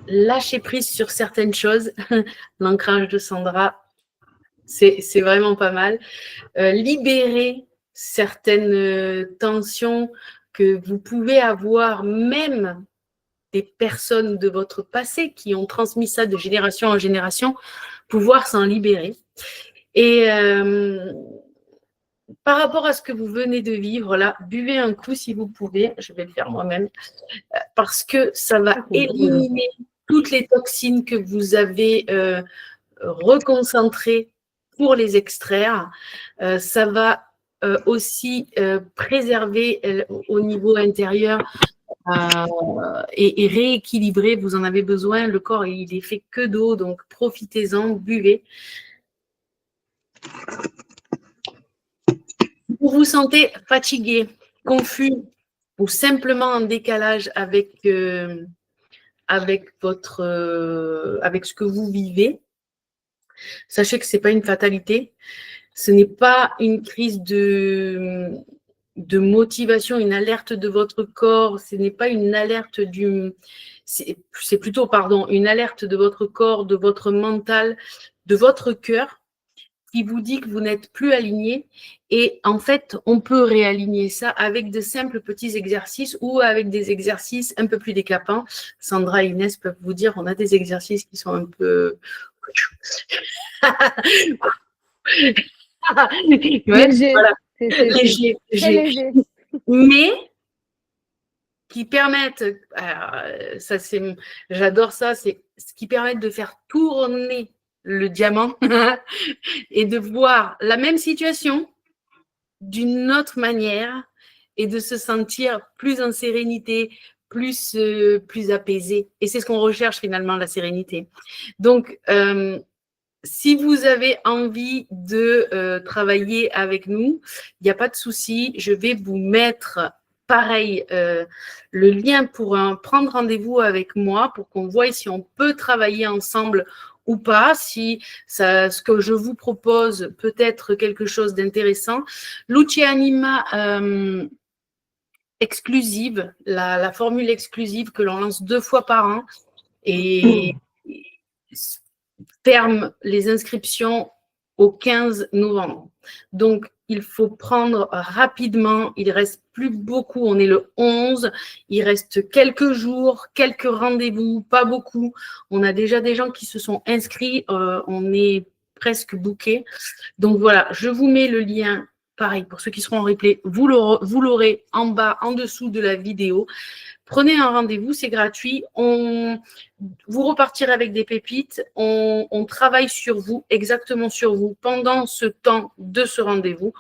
Speaker 1: lâcher prise sur certaines choses. L'ancrage de Sandra, c'est vraiment pas mal. Libérer certaines tensions que vous pouvez avoir, même des personnes de votre passé qui ont transmis ça de génération en génération, pouvoir s'en libérer. Et par rapport à ce que vous venez de vivre, là, buvez un coup si vous pouvez, je vais le faire moi-même, parce que ça va éliminer toutes les toxines que vous avez reconcentrées pour les extraire. Ça va aussi préserver au niveau intérieur et rééquilibrer. Vous en avez besoin. Le corps, il est fait que d'eau, donc profitez-en, buvez. Vous vous sentez fatigué, confus ou simplement en décalage avec ce que vous vivez, sachez que ce n'est pas une fatalité. Ce n'est pas une crise de motivation, une alerte de votre corps, ce n'est pas une alerte c'est plutôt, une alerte de votre corps, de votre mental, de votre cœur qui vous dit que vous n'êtes plus aligné. Et en fait, on peut réaligner ça avec de simples petits exercices ou avec des exercices un peu plus décapants. Sandra et Inès peuvent vous dire, on a des exercices qui sont un peu...
Speaker 5: Léger.
Speaker 1: Voilà.
Speaker 5: Léger. Léger.
Speaker 1: Mais qui permettent, j'adore ça, c'est ce qui permet de faire tourner le diamant et de voir la même situation d'une autre manière et de se sentir plus en sérénité, plus apaisé. Et c'est ce qu'on recherche finalement, la sérénité. Donc, si vous avez envie de travailler avec nous, il n'y a pas de souci. Je vais vous mettre, pareil, le lien pour prendre rendez-vous avec moi pour qu'on voie si on peut travailler ensemble ou pas, si ce que je vous propose peut être quelque chose d'intéressant. L'outil Anima exclusive, la formule exclusive que l'on lance 2 fois par an et ferme les inscriptions au 15 novembre. Donc, il faut prendre rapidement, il ne reste plus beaucoup, on est le 11, il reste quelques jours, quelques rendez-vous, pas beaucoup. On a déjà des gens qui se sont inscrits, on est presque bookés. Donc voilà, je vous mets le lien, pareil, pour ceux qui seront en replay, vous l'aurez en bas, en dessous de la vidéo. Prenez un rendez-vous, c'est gratuit. Vous repartirez avec des pépites. On travaille sur vous, exactement sur vous, pendant ce temps de ce rendez-vous.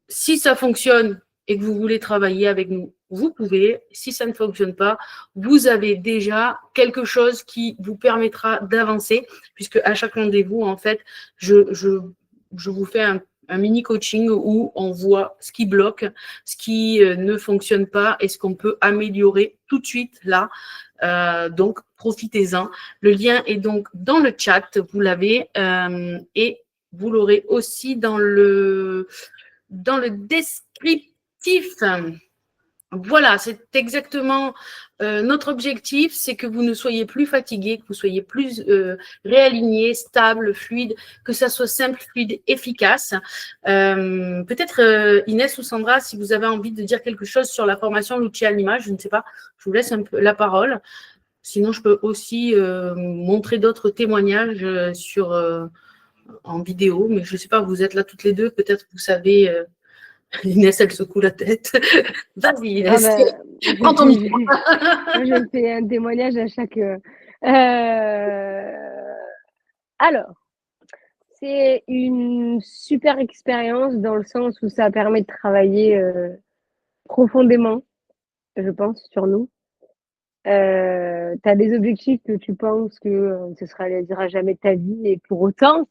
Speaker 1: Si ça fonctionne et que vous voulez travailler avec nous, vous pouvez. Si ça ne fonctionne pas, vous avez déjà quelque chose qui vous permettra d'avancer, puisque à chaque rendez-vous, en fait, je vous fais un mini coaching où on voit ce qui bloque, ce qui ne fonctionne pas et ce qu'on peut améliorer tout de suite là. Donc, profitez-en. Le lien est donc dans le chat, vous l'avez, et vous l'aurez aussi dans le descriptif. Voilà, c'est exactement notre objectif, c'est que vous ne soyez plus fatigué, que vous soyez plus réaligné, stable, fluide, que ça soit simple, fluide, efficace. Peut-être Inès ou Sandra, si vous avez envie de dire quelque chose sur la formation l'outil à l'image, je ne sais pas, je vous laisse un peu la parole. Sinon, je peux aussi montrer d'autres témoignages en vidéo, mais je ne sais pas, vous êtes là toutes les deux, peut-être vous savez. Inès, elle secoue la tête. Vas-y,
Speaker 5: Ah
Speaker 1: Inès,
Speaker 5: ben,
Speaker 1: prends ton micro.
Speaker 5: moi, je fais un témoignage à chaque. Alors, c'est une super expérience dans le sens où ça permet de travailler profondément, je pense, sur nous. Tu as des objectifs que tu penses que ce se réalisera jamais de ta vie et pour autant,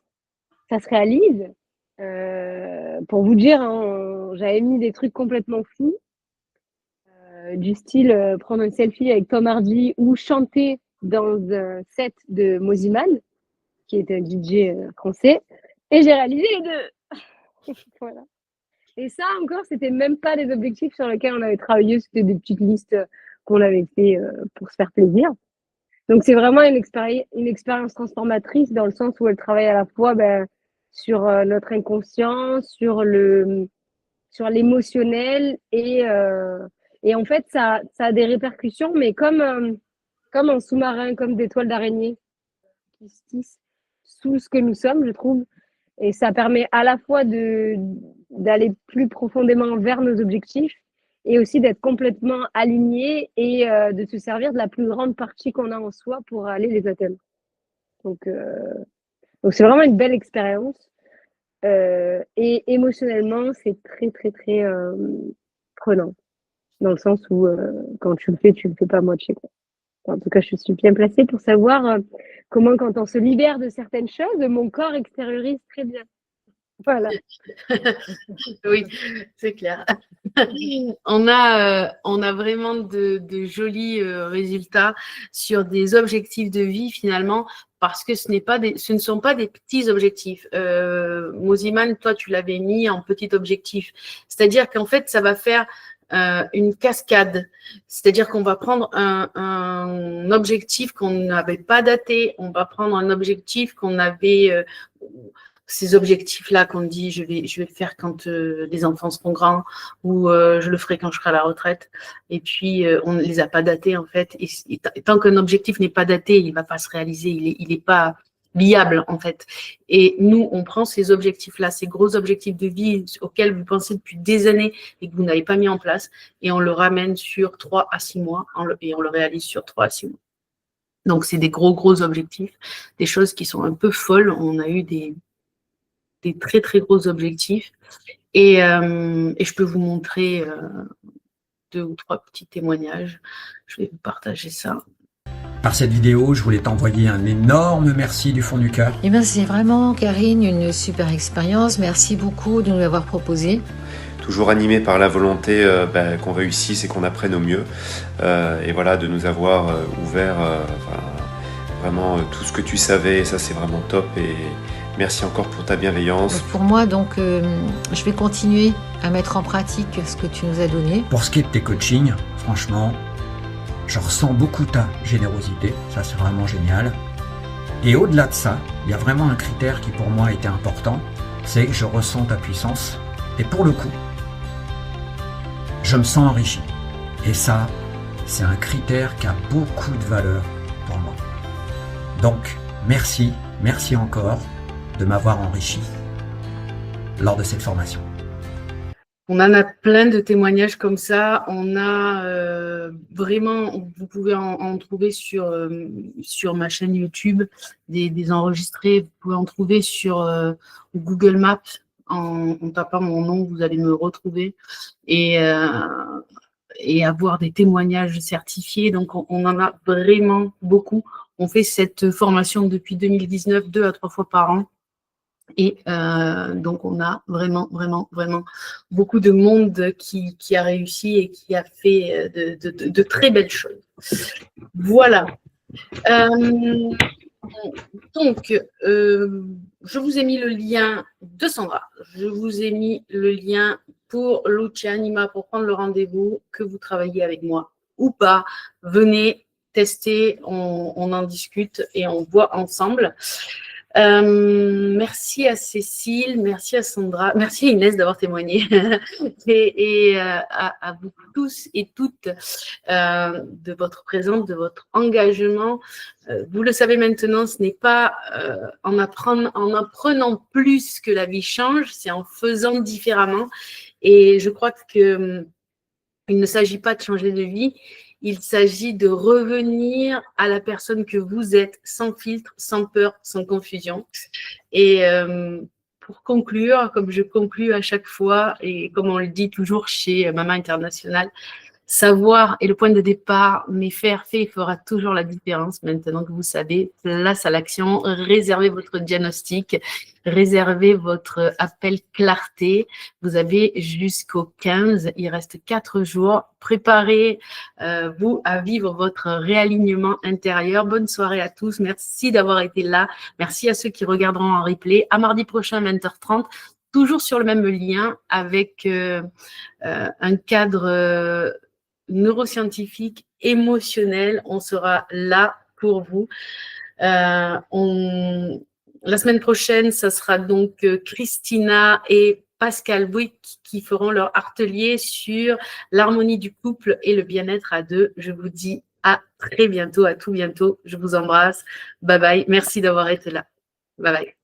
Speaker 5: ça se réalise. Pour vous dire, hein, j'avais mis des trucs complètement fous, du style prendre une selfie avec Tom Hardy ou chanter dans un set de Mosiman, qui est un DJ français, et j'ai réalisé les deux. Voilà. Et ça encore, c'était même pas des objectifs sur lesquels on avait travaillé, c'était des petites listes qu'on avait fait pour se faire plaisir. Donc c'est vraiment une expérience transformatrice dans le sens où elle travaille à la fois sur notre inconscient, sur l'émotionnel et en fait ça a des répercussions, mais comme un sous-marin, comme des toiles d'araignée qui se tissent sous ce que nous sommes, je trouve. Et ça permet à la fois d'aller plus profondément vers nos objectifs et aussi d'être complètement aligné et de se servir de la plus grande partie qu'on a en soi pour aller les atteindre. Donc c'est vraiment une belle expérience. Et émotionnellement, c'est très, très, très prenant. Dans le sens où quand tu le fais pas à moitié, quoi. En tout cas, je suis bien placée pour savoir comment, quand on se libère de certaines choses, mon corps extériorise très bien. Voilà.
Speaker 1: Oui, c'est clair. On a vraiment de jolis résultats sur des objectifs de vie finalement, parce que ce ne sont pas des petits objectifs. Mosiman, toi, tu l'avais mis en petit objectif. C'est-à-dire qu'en fait, ça va faire une cascade. C'est-à-dire qu'on va prendre un objectif qu'on n'avait pas daté, on va prendre un objectif qu'on avait... ces objectifs-là qu'on dit je vais le faire quand les enfants seront grands ou je le ferai quand je serai à la retraite. Et puis, on ne les a pas datés en fait. Et tant qu'un objectif n'est pas daté, il ne va pas se réaliser, il est pas viable en fait. Et nous, on prend ces objectifs-là, ces gros objectifs de vie auxquels vous pensez depuis des années et que vous n'avez pas mis en place, et on le ramène sur 3 à 6 mois et on le réalise sur 3 à 6 mois. Donc, c'est des gros objectifs, des choses qui sont un peu folles. On a eu des très, très gros objectifs. Et je peux vous montrer 2 ou 3 petits témoignages. Je vais vous partager ça.
Speaker 7: Par cette vidéo, je voulais t'envoyer un énorme merci du fond du cœur.
Speaker 8: Eh bien, c'est vraiment, Karine, une super expérience. Merci beaucoup de nous l'avoir proposé.
Speaker 9: Toujours animé par la volonté qu'on réussisse et qu'on apprenne au mieux. Et voilà, de nous avoir ouvert vraiment tout ce que tu savais. Ça, c'est vraiment top. Et merci encore pour ta bienveillance.
Speaker 8: Pour moi, donc, je vais continuer à mettre en pratique ce que tu nous as donné.
Speaker 7: Pour ce qui est de tes coachings, franchement, je ressens beaucoup ta générosité. Ça, c'est vraiment génial. Et au-delà de ça, il y a vraiment un critère qui pour moi a été important. C'est que je ressens ta puissance. Et pour le coup, je me sens enrichi. Et ça, c'est un critère qui a beaucoup de valeur pour moi. Donc, merci encore de m'avoir enrichi lors de cette formation.
Speaker 1: On en a plein de témoignages comme ça. On a vraiment, vous pouvez en trouver sur ma chaîne YouTube, des enregistrés. Vous pouvez en trouver sur Google Maps. En tapant mon nom, vous allez me retrouver et avoir des témoignages certifiés. Donc, on en a vraiment beaucoup. On fait cette formation depuis 2019, 2 à 3 fois par an. Et donc, on a vraiment beaucoup de monde qui a réussi et qui a fait de très belles choses. Voilà. Donc, je vous ai mis le lien de Sandra. Je vous ai mis le lien pour Lucia Anima, pour prendre le rendez-vous, que vous travaillez avec moi ou pas, venez tester, on en discute et on voit ensemble. Merci à Cécile, merci à Sandra, merci à Inès d'avoir témoigné et à vous tous et toutes de votre présence, de votre engagement. Vous le savez maintenant, ce n'est pas en apprenant plus que la vie change, c'est en faisant différemment. Et je crois que il ne s'agit pas de changer de vie, il s'agit de revenir à la personne que vous êtes, sans filtre, sans peur, sans confusion. Et pour conclure, comme je conclue à chaque fois, et comme on le dit toujours chez Maman International, savoir est le point de départ, mais faire fera toujours la différence. Maintenant que vous savez, place à l'action, réservez votre diagnostic, réservez votre appel clarté. Vous avez jusqu'au 15, il reste 4 jours. Préparez-vous à vivre votre réalignement intérieur. Bonne soirée à tous. Merci d'avoir été là. Merci à ceux qui regarderont en replay. À mardi prochain, 20h30. Toujours sur le même lien avec un cadre neuroscientifique, émotionnel. On sera là pour vous. La semaine prochaine, ça sera donc Christina et Pascal Bouic qui feront leur atelier sur l'harmonie du couple et le bien-être à deux. Je vous dis à très bientôt, à tout bientôt. Je vous embrasse. Bye bye. Merci d'avoir été là. Bye bye.